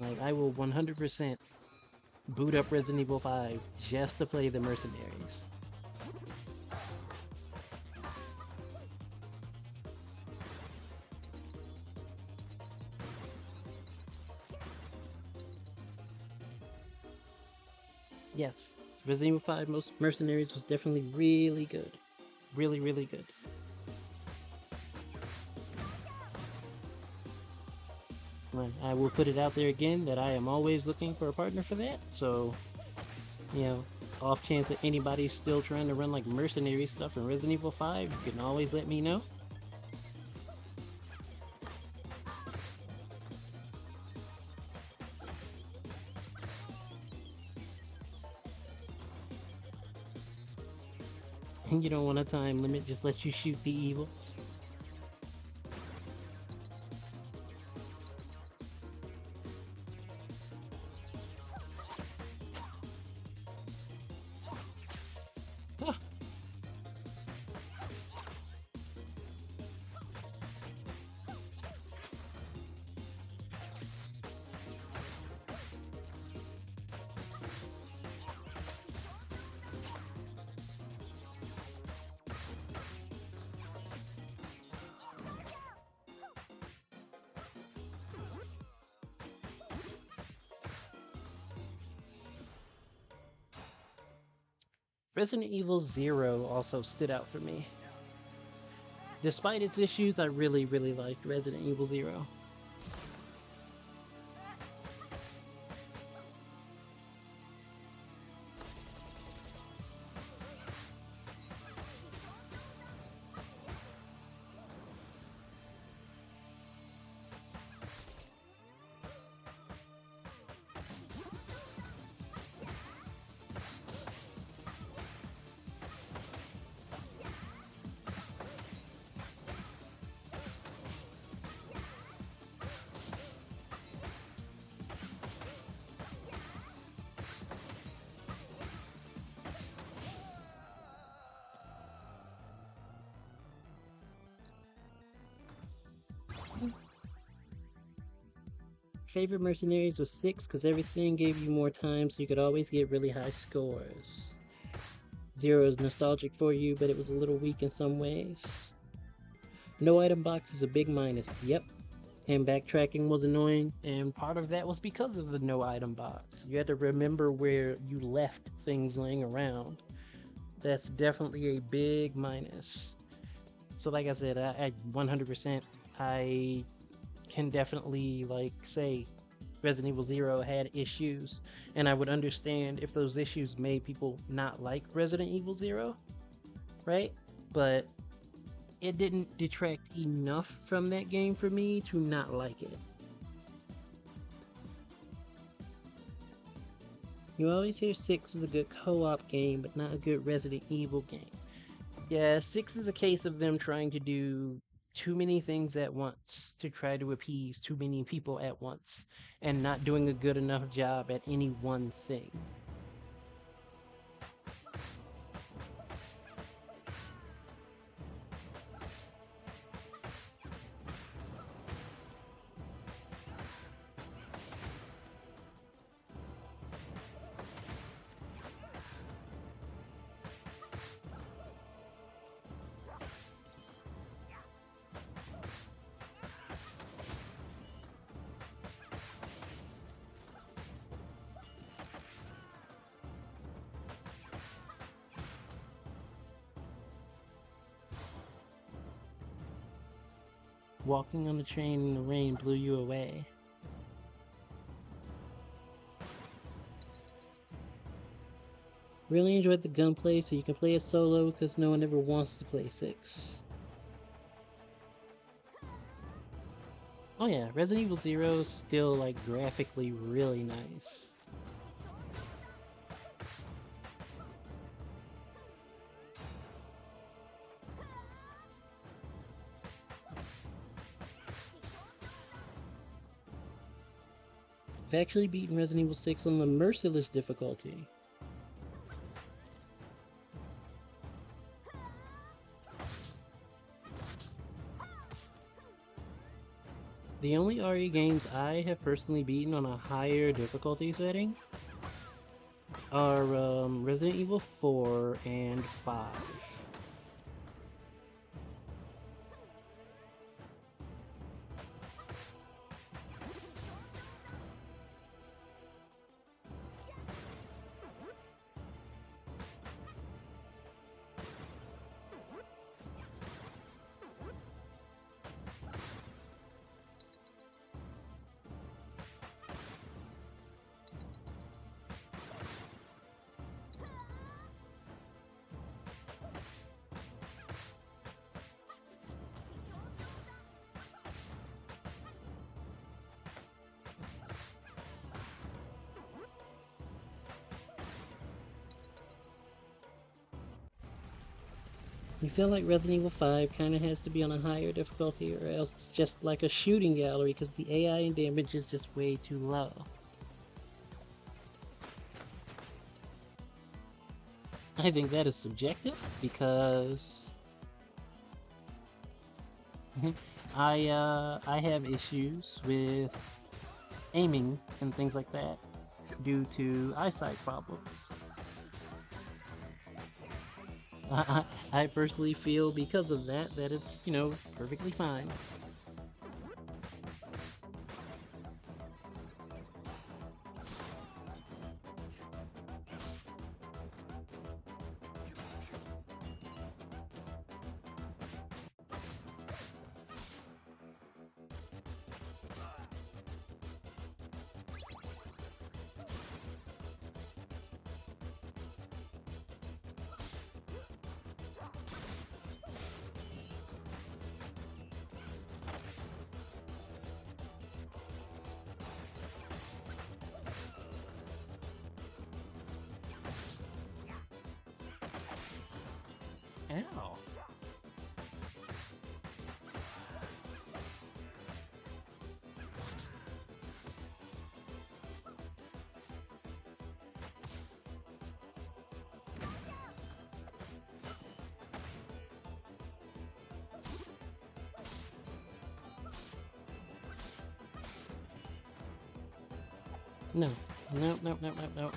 Like, I will 100% boot up Resident Evil 5 just to play the Mercenaries. Yes, Resident Evil 5 most Mercenaries was definitely really good. Really, really good. I will put it out there again that I am always looking for a partner for that. So, you know, off chance that anybody's still trying to run like mercenary stuff in Resident Evil 5, you can always let me know. And you don't want a time limit, just let you shoot the evils. Ah. Resident Evil 0 also stood out for me. Despite its issues, I really, really liked Resident Evil 0. Favorite Mercenaries was 6 because everything gave you more time so you could always get really high scores. 0 is nostalgic for you, but it was a little weak in some ways. No item box is a big minus. Yep. And backtracking was annoying, and part of that was because of the no item box. You had to remember where you left things laying around. That's definitely a big minus. So like I said, I 100%, I can definitely like say Resident Evil 0 had issues, and I would understand if those issues made people not like Resident Evil 0, right? But it didn't detract enough from that game for me to not like it. You always hear 6 is a good co-op game, but not a good Resident Evil game. Yeah, 6 is a case of them trying to do too many things at once to try to appease too many people at once and not doing a good enough job at any one thing. Walking on the train in the rain blew you away. Really enjoyed the gunplay, so you can play it solo because no one ever wants to play 6. Oh yeah, Resident Evil Zero is still like graphically really nice. I've actually beaten Resident Evil 6 on the merciless difficulty. The only Aria games I have personally beaten on a higher difficulty setting are Resident Evil 4 and 5. You feel like Resident Evil 5 kind of has to be on a higher difficulty, or else it's just like a shooting gallery because the AI and damage is just way too low. I think that is subjective because I have issues with aiming and things like that due to eyesight problems. I personally feel because of that it's, perfectly fine. Ow. No. Nope, nope, nope, nope, nope.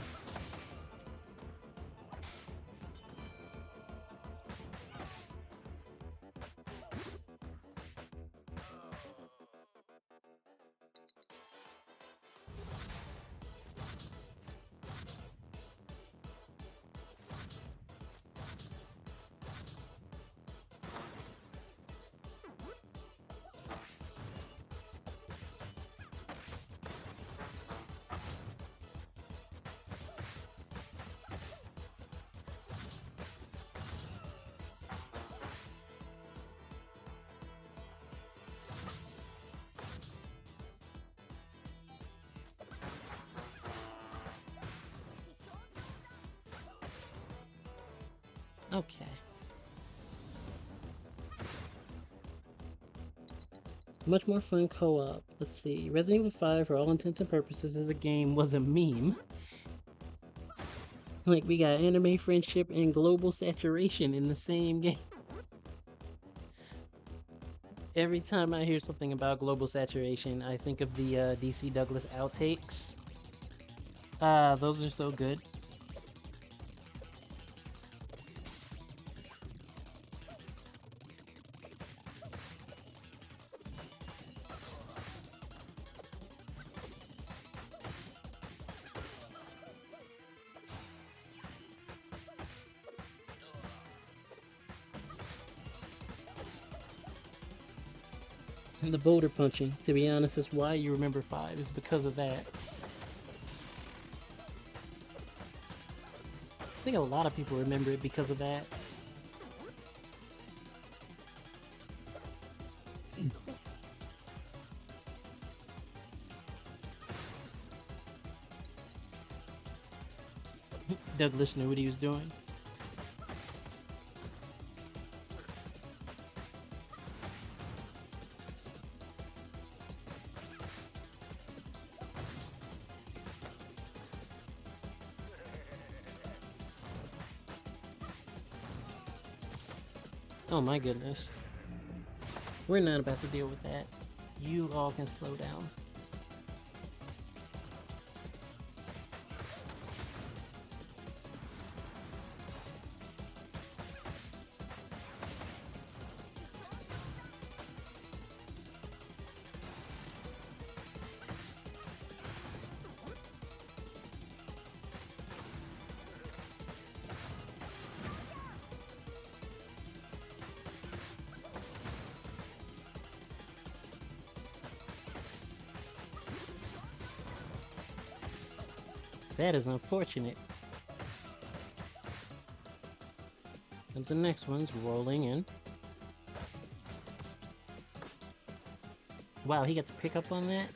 Okay. Much more fun co-op. Let's see. Resident Evil 5, for all intents and purposes, as a game, was a meme. Like, we got anime friendship and global saturation in the same game. Every time I hear something about global saturation, I think of the DC Douglas outtakes. Those are so good. And the boulder punching, to be honest, is why you remember 5, is because of that. I think a lot of people remember it because of that. Douglas knew what he was doing. Oh my goodness. We're not about to deal with that. You all can slow down. That is unfortunate. And the next one's rolling in. Wow, he got to pick up on that?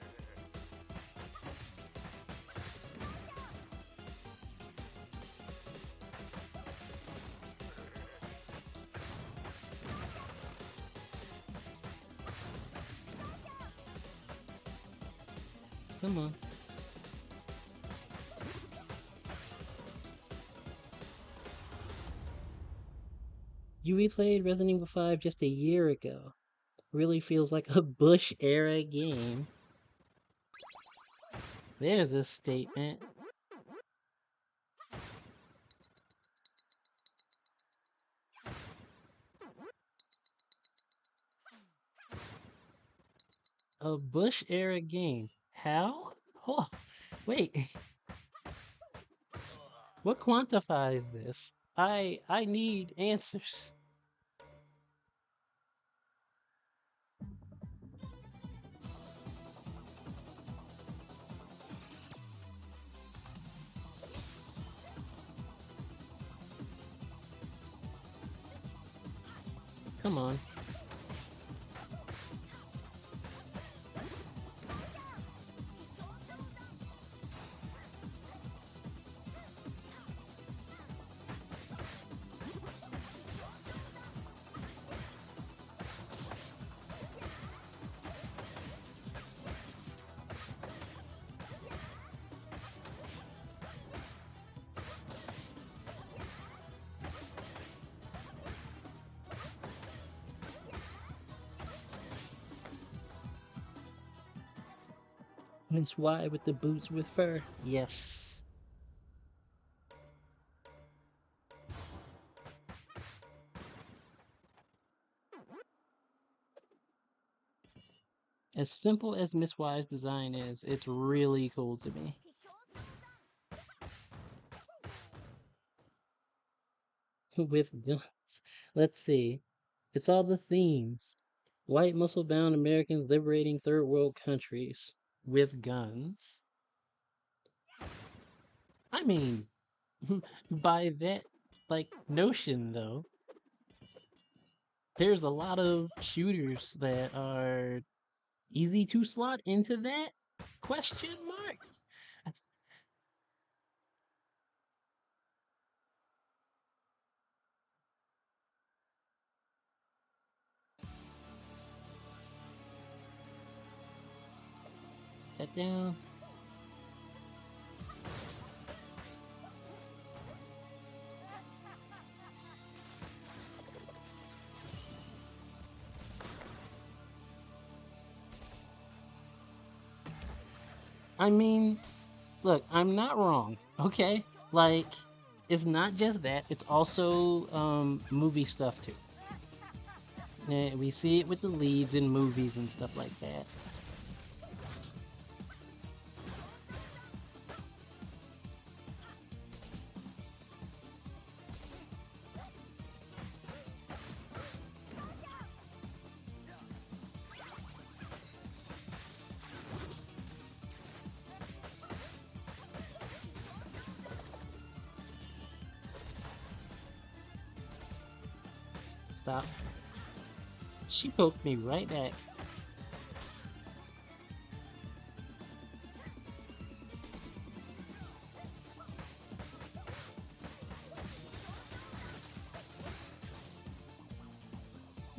Come on. You replayed Resident Evil 5 just a year ago. Really feels like a Bush era game. There's a statement. A Bush era game. How? Oh, wait. What quantifies this? I need answers. Come on. Miss Y with the boots with fur. Yes. As simple as Miss Y's design is, it's really cool to me. With guns. Let's see. It's all the themes. White muscle bound Americans liberating third world countries with guns. I mean, by that notion though, there's a lot of shooters that are easy to slot into that question mark. That down. I mean, look, I'm not wrong, okay? Like, it's not just that, it's also movie stuff too. We see it with the leads in movies and stuff like that. Stop. She poked me right back.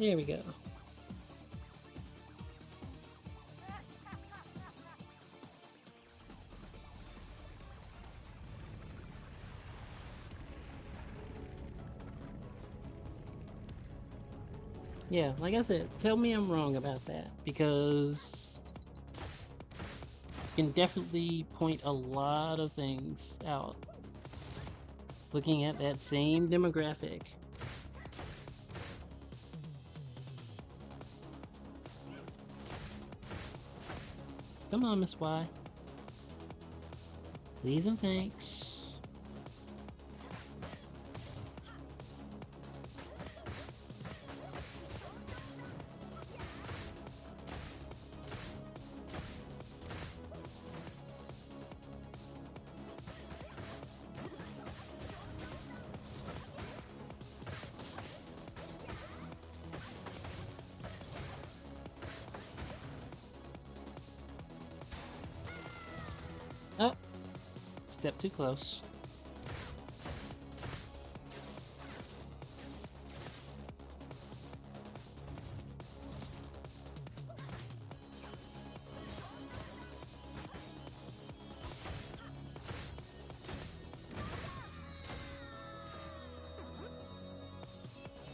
There we go. Yeah, like I said, tell me I'm wrong about that because you can definitely point a lot of things out looking at that same demographic. Come on, Miss Y. Please and thanks. Oh, step too close.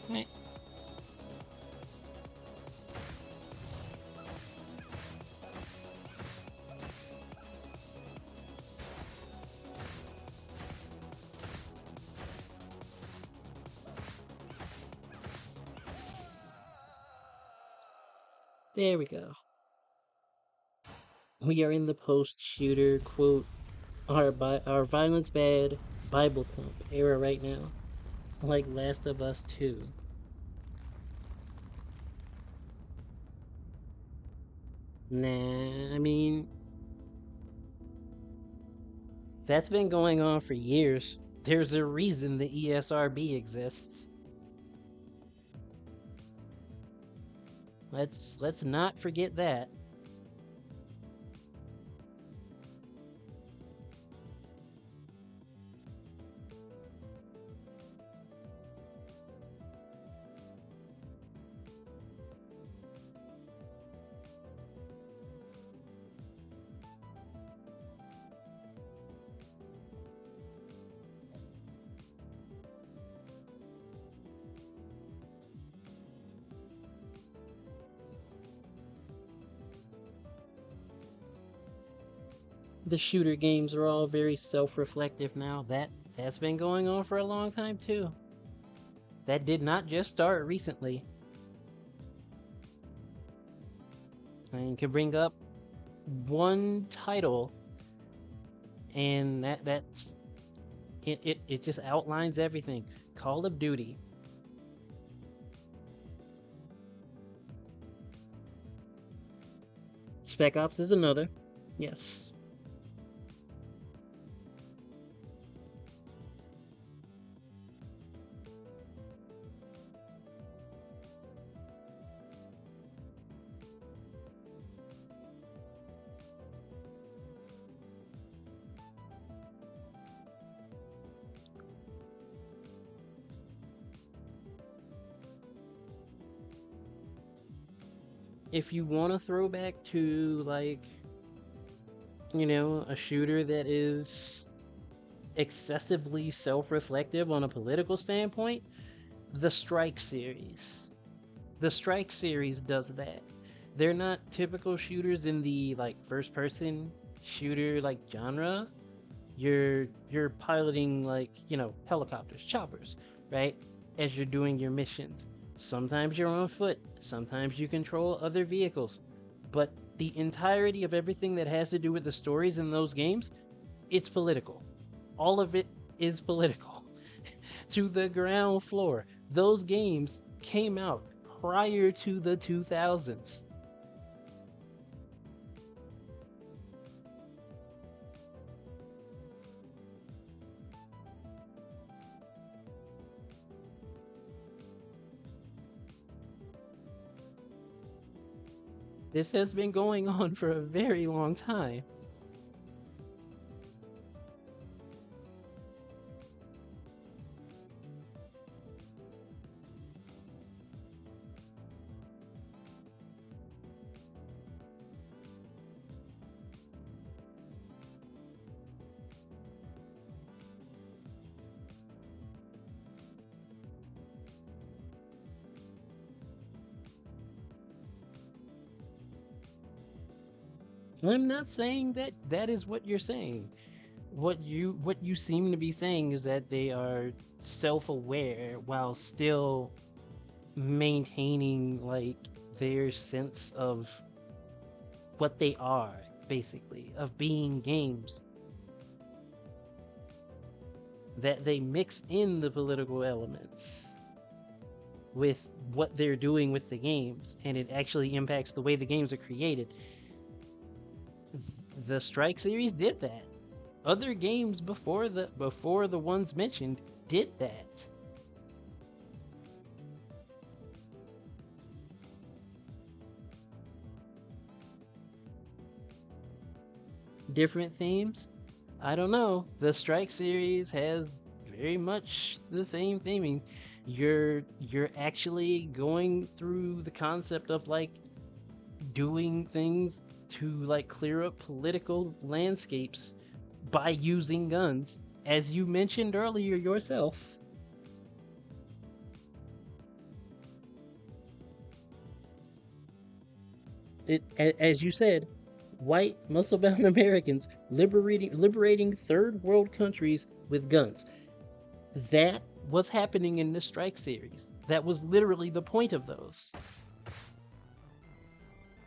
Right. There we go. We are in the post-shooter quote our violence bad Bible thump era right now, like Last of Us 2. Nah, I mean that's been going on for years. There's a reason the ESRB exists. Let's not forget that. The shooter games are all very self-reflective now. That's been going on for a long time too. That did not just start recently. I can bring up one title and that's it just outlines everything. Call of Duty. Spec Ops is another. Yes. If you want to throw back to like, a shooter that is excessively self-reflective on a political standpoint, the Strike series. The Strike series does that. They're not typical shooters in the like first person shooter like genre. You're piloting like, helicopters, choppers, right? As you're doing your missions. Sometimes you're on foot, sometimes you control other vehicles. But the entirety of everything that has to do with the stories in those games, it's political. All of it is political. To the ground floor. Those games came out prior to the 2000s. This has been going on for a very long time. I'm not saying that that is what you're saying. What you seem to be saying is that they are self-aware while still maintaining like their sense of what they are, basically, of being games, that they mix in the political elements with what they're doing with the games, and it actually impacts the way the games are created. The Strike series did that. Other games before the ones mentioned did that. Different themes? I don't know. The Strike series has very much the same theming. You're actually going through the concept of like doing things to like clear up political landscapes by using guns, as you mentioned earlier yourself. As you said, white muscle-bound Americans liberating third world countries with guns. That was happening in the Strike series. That was literally the point of those.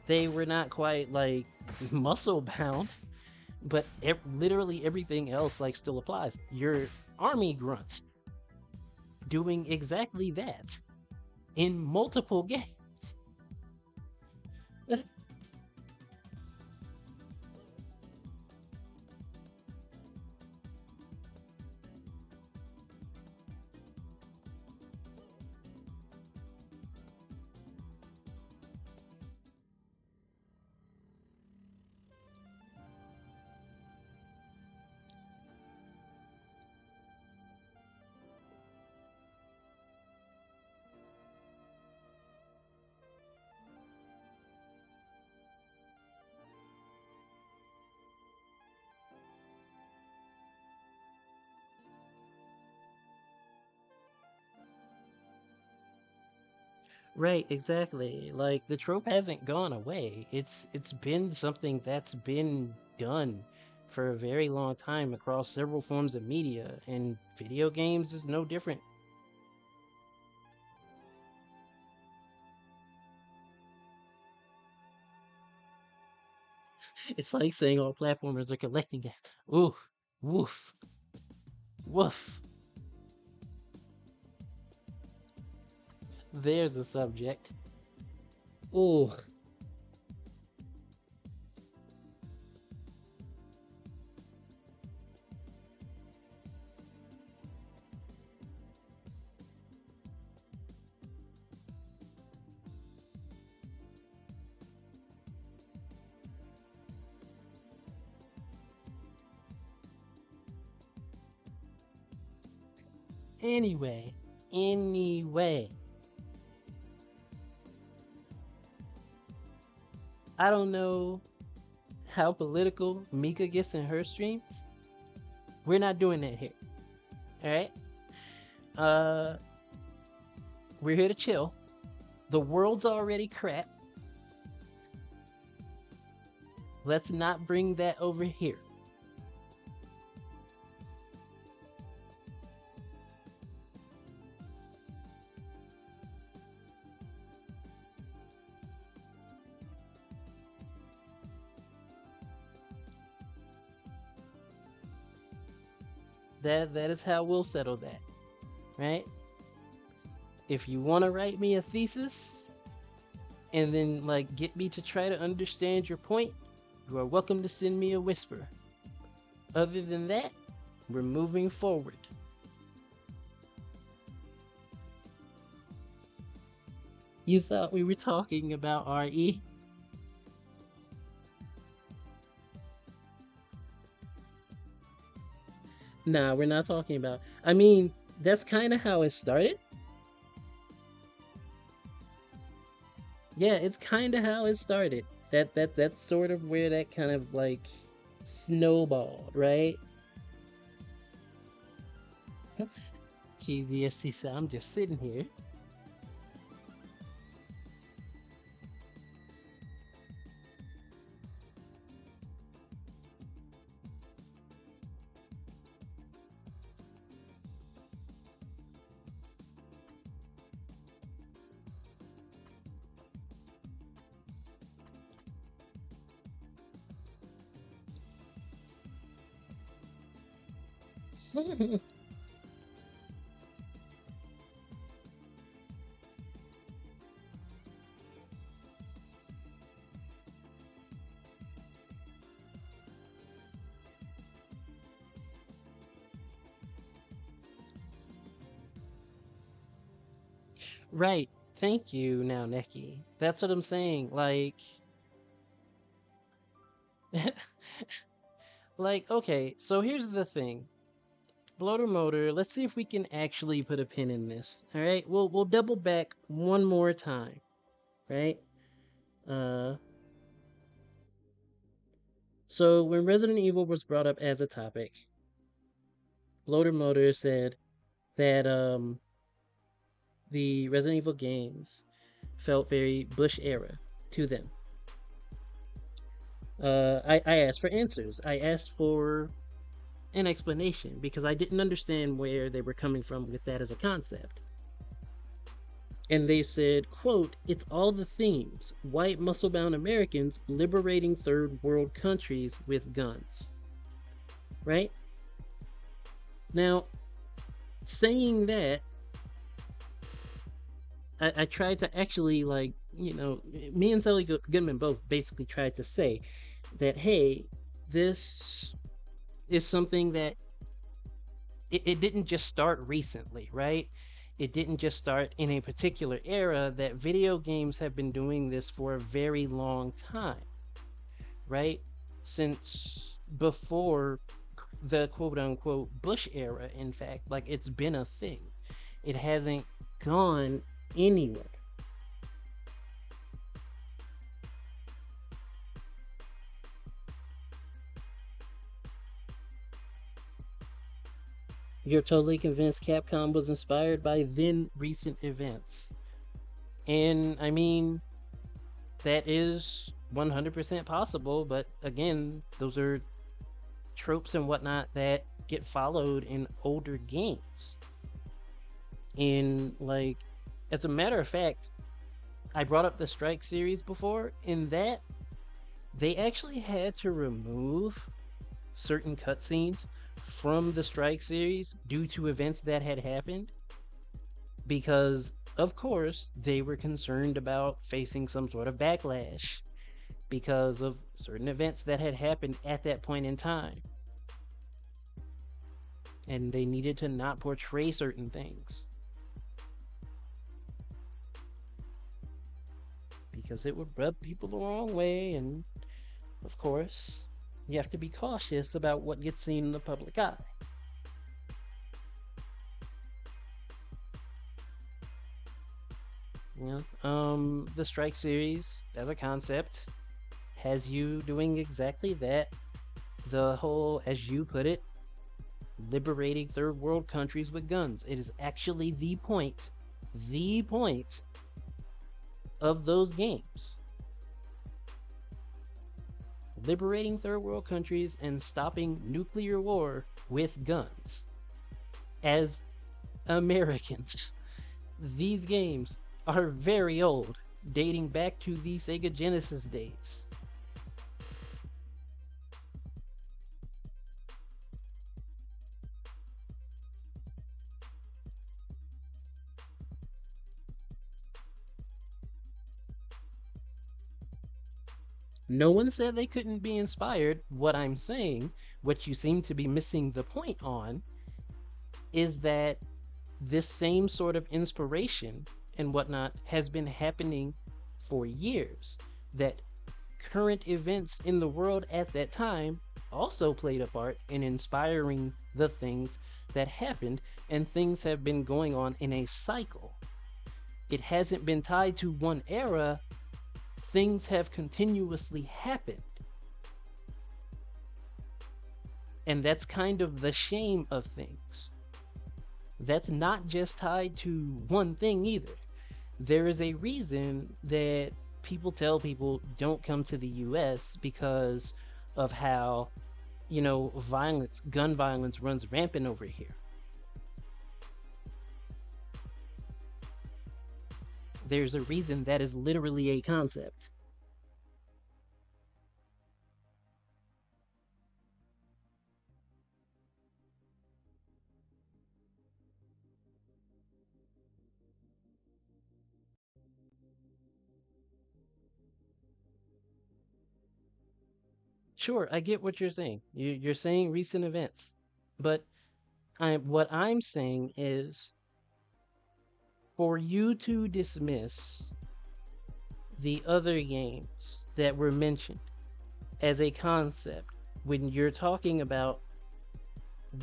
They were not quite like muscle bound, but literally everything else like still applies. Your army grunts doing exactly that in multiple games. Right, exactly. Like the trope hasn't gone away. It's been something that's been done for a very long time across several forms of media, and video games is no different. It's like saying all platformers are collecting it. Ooh, woof, woof. There's a subject. Ooh. Anyway, I don't know how political Mika gets in her streams. We're not doing that here. All right. Uh, we're here to chill. The world's already crap. Let's not bring that over here. That is how we'll settle that, right? If you want to write me a thesis and then like get me to try to understand your point, you are welcome to send me a whisper. Other than that, we're moving forward. You thought we were talking about RE? Nah, we're not talking about. I mean, that's kind of how it started. Yeah, it's kind of how it started. That's sort of where that kind of like snowballed, right? GVSC said, I'm just sitting here. Right. Thank you now, Neki. That's what I'm saying. Like, okay, so here's the thing. Bloater Motor, let's see if we can actually put a pin in this. All right? We'll double back one more time, right? Uh so when Resident Evil was brought up as a topic, Bloater Motor said that the Resident Evil games felt very Bush era to them. I asked for answers. I asked for an explanation because I didn't understand where they were coming from with that as a concept. And they said, quote, it's all the themes. White muscle-bound Americans liberating third world countries with guns. Right? Now, saying that, I tried to actually me and Sally Goodman both basically tried to say that, hey, this is something that it didn't just start recently, right? It didn't just start in a particular era, that video games have been doing this for a very long time, right? Since before the quote unquote Bush era, in fact, like it's been a thing. It hasn't gone anywhere. You're totally convinced Capcom was inspired by then recent events. And I mean, that is 100% possible, but again, those are tropes and whatnot that get followed in older games. In like, as a matter of fact, I brought up the Strike series before. In that, they actually had to remove certain cutscenes from the Strike series due to events that had happened because, of course, they were concerned about facing some sort of backlash because of certain events that had happened at that point in time. And they needed to not portray certain things because it would rub people the wrong way. And of course, you have to be cautious about what gets seen in the public eye. The Strike series as a concept has you doing exactly that. The whole, as you put it, liberating third world countries with guns. It is actually the point of those games. Liberating third world countries and stopping nuclear war with guns. As Americans, these games are very old, dating back to the Sega Genesis days. No one said they couldn't be inspired. What I'm saying, what you seem to be missing the point on, is that this same sort of inspiration and whatnot has been happening for years. That current events in the world at that time also played a part in inspiring the things that happened, and things have been going on in a cycle. It hasn't been tied to one era, things have continuously happened. And that's kind of the shame of things. That's not just tied to one thing either. There is a reason that people tell people don't come to the US because of how, gun violence runs rampant over here. There's a reason that is literally a concept. Sure, I get what you're saying. You're saying recent events, but what I'm saying is for you to dismiss the other games that were mentioned as a concept when you're talking about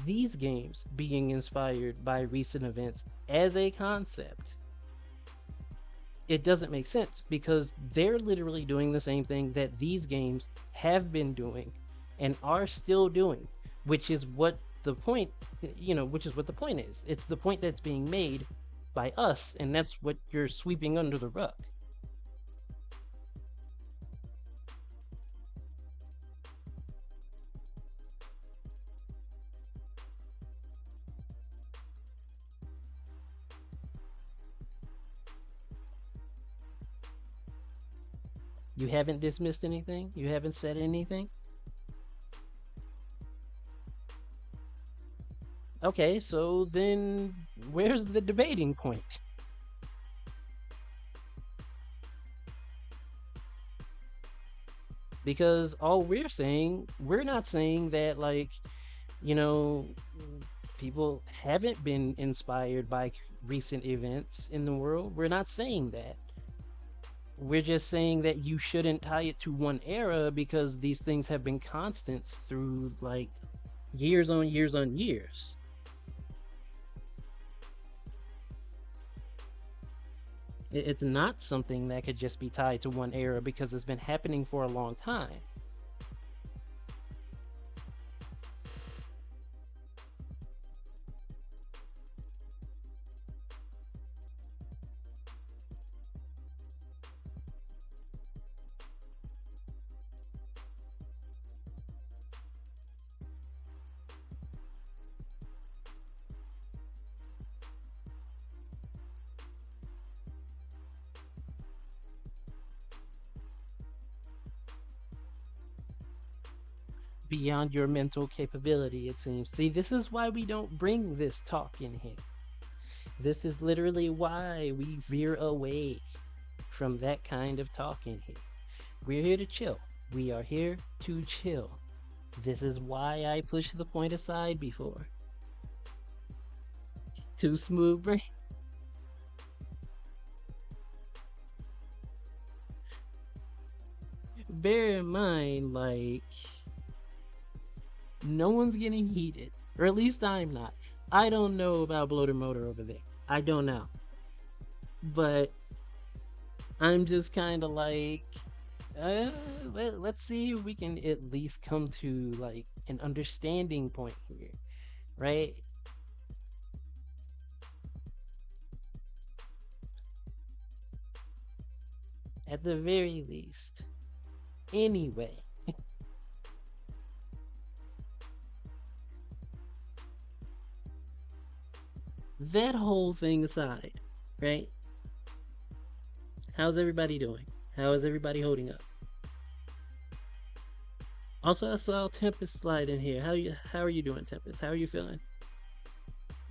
these games being inspired by recent events as a concept, it doesn't make sense because they're literally doing the same thing that these games have been doing and are still doing, which is what the point, which is what the point is. It's the point that's being made by us, and that's what you're sweeping under the rug. You haven't dismissed anything? You haven't said anything? Okay, so then where's the debating point? Because all we're not saying that, like, you know, people haven't been inspired by recent events in the world. We're not saying that. We're just saying that you shouldn't tie it to one era because these things have been constants through like years on years on years. It's not something that could just be tied to one era because it's been happening for a long time. Beyond your mental capability, it seems. See, this is why we don't bring this talk in here. This is literally why we veer away from that kind of talk in here. We're here to chill. We are here to chill. This is why I pushed the point aside before. Too smooth brain. Bear in mind, like, no one's getting heated, or at least I'm not. I don't know about Bloater Motor over there. I don't know. But I'm just kind of like, let's see if we can at least come to like an understanding point here, right? At the very least. Anyway, that whole thing aside, right? How's everybody doing? How is everybody holding up? Also, I saw Tempest slide in here. How are you doing, Tempest? How are you feeling?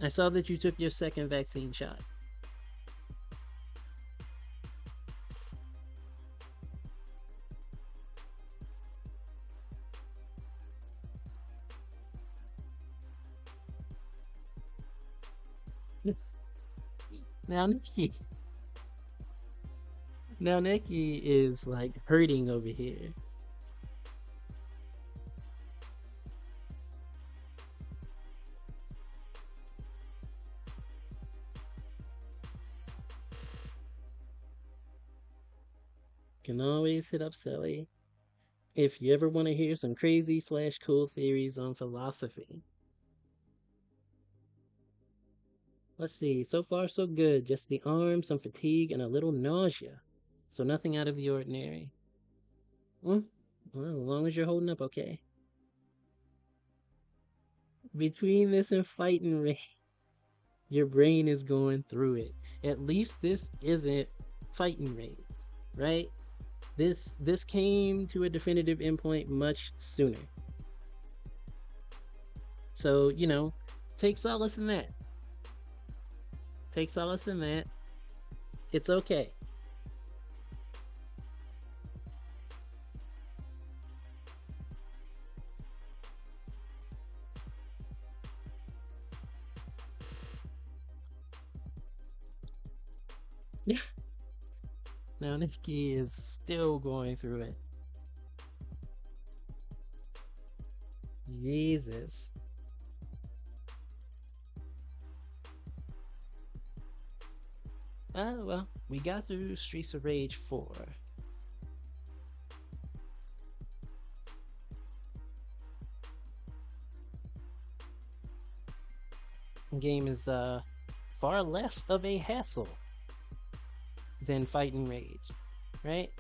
I saw that you took your second vaccine shot. Now Nikki is like hurting over here. Can always hit up Sally if you ever want to hear some crazy slash cool theories on philosophy. Let's see, so far so good. Just the arm, some fatigue, and a little nausea. So nothing out of the ordinary. Well, as long as you're holding up okay. Between this and fighting rain, your brain is going through it. At least this isn't fighting rain, right? This came to a definitive endpoint much sooner. So, take solace in that. Take solace in that. It's okay. Now Nikki is still going through it. Jesus. Well, we got through Streets of Rage 4. Game is far less of a hassle than Fighting Rage, right?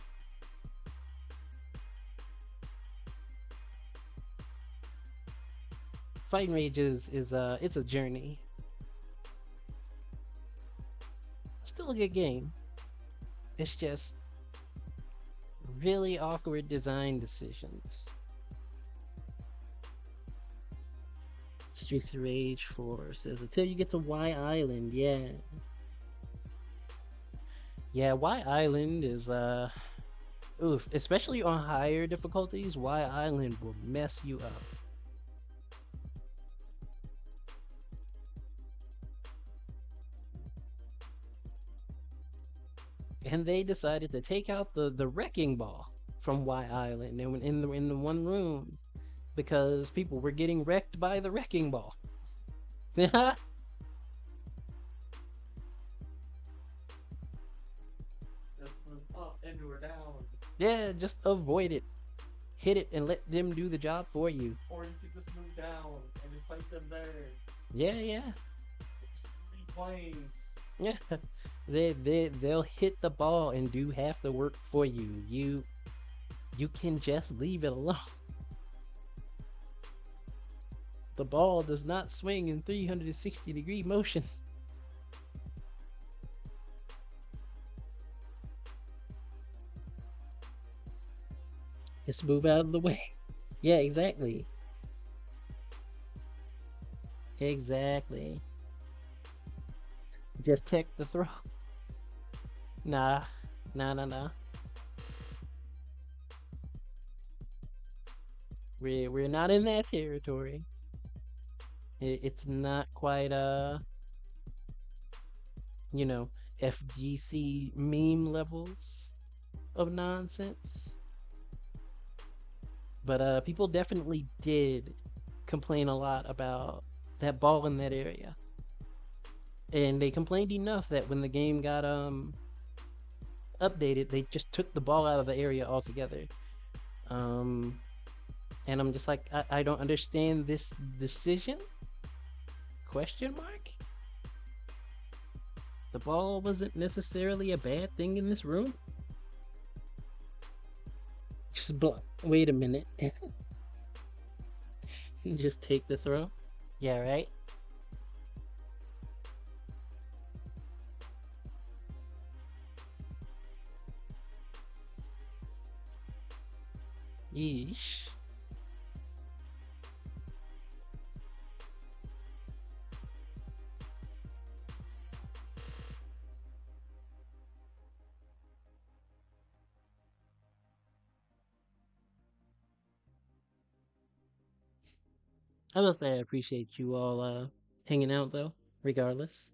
Fighting Rage is it's a journey. Still a good game. It's just really awkward design decisions. Streets of Rage 4 says until you get to Y Island, yeah. Yeah, Y Island is oof, especially on higher difficulties, Y Island will mess you up. And they decided to take out the wrecking ball from Y Island and in the one room because people were getting wrecked by the wrecking ball. Up and or down, Yeah, just avoid it. Hit it and let them do the job for you. or you could just move down and just fight them there. Yeah, yeah. 3 planes. Yeah. They'll hit the ball and do half the work for you. You can just leave it alone. The ball does not swing in 360-degree motion. Just move out of the way. Yeah, exactly. Exactly. Just tech the throw. Nah. Nah. We're not in that territory. It's not quite you know, FGC meme levels of nonsense. But people definitely did complain a lot about that ball in that area. And they complained enough that when the game got updated, they just took the ball out of the area altogether. And I'm just like, I don't understand this decision? Question mark? The ball wasn't necessarily a bad thing in this room? Just wait a minute. Just take the throw? Yeah, right? Yeesh. I will say I appreciate you all hanging out though, regardless.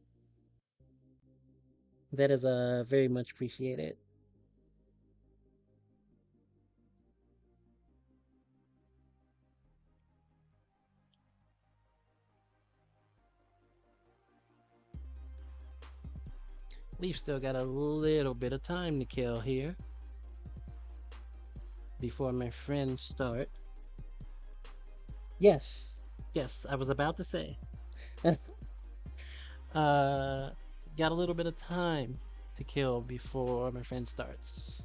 That is very much appreciated. We've still got a little bit of time to kill here before my friends start. Yes, yes, I was about to say. uh, got a little bit of time to kill before my friend starts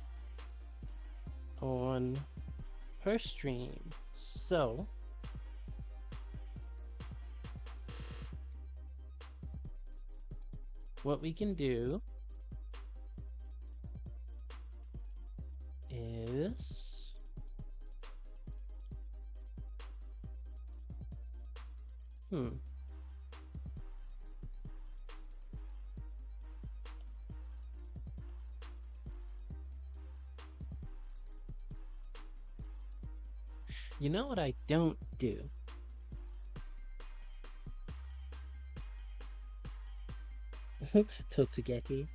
on her stream. So, what we can do is you know what I don't do? Totsugeki.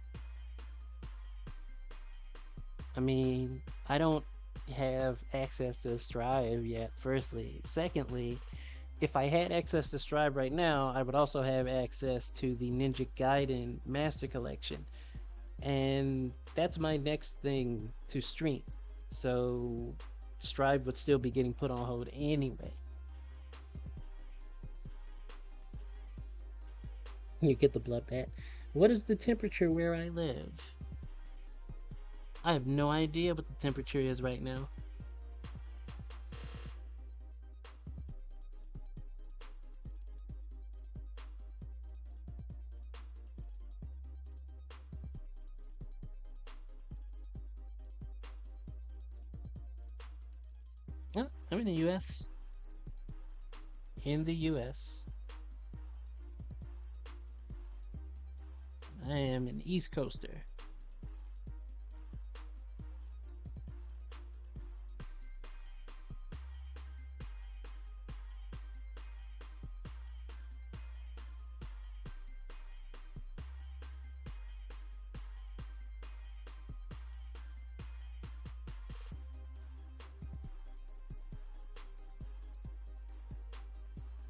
I mean, I don't have access to Strive yet, firstly. Secondly, if I had access to Strive right now, I would also have access to the Ninja Gaiden Master Collection. And that's my next thing to stream. So Strive would still be getting put on hold anyway. You get the blood bat. What is the temperature where I live? I have no idea what the temperature is right now. Oh, I'm in the US. In the US. I am an East Coaster.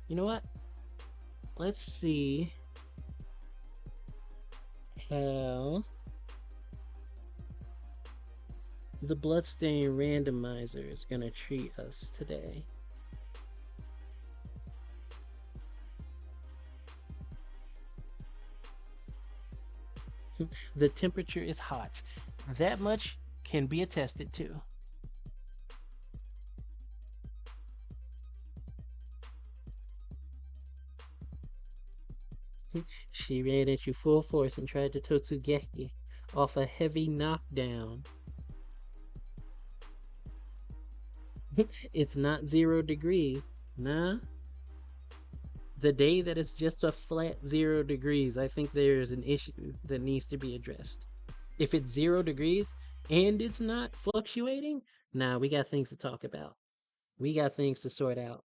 You know what? Let's see how the Bloodstain randomizer is gonna treat us today. The temperature is hot. That much can be attested to. She ran at you full force and tried to Totsugeki off a heavy knockdown. It's not 0 degrees. Nah. The day that it's just a flat 0 degrees, I think there's an issue that needs to be addressed. If it's 0 degrees and it's not fluctuating, nah, we got things to talk about. We got things to sort out.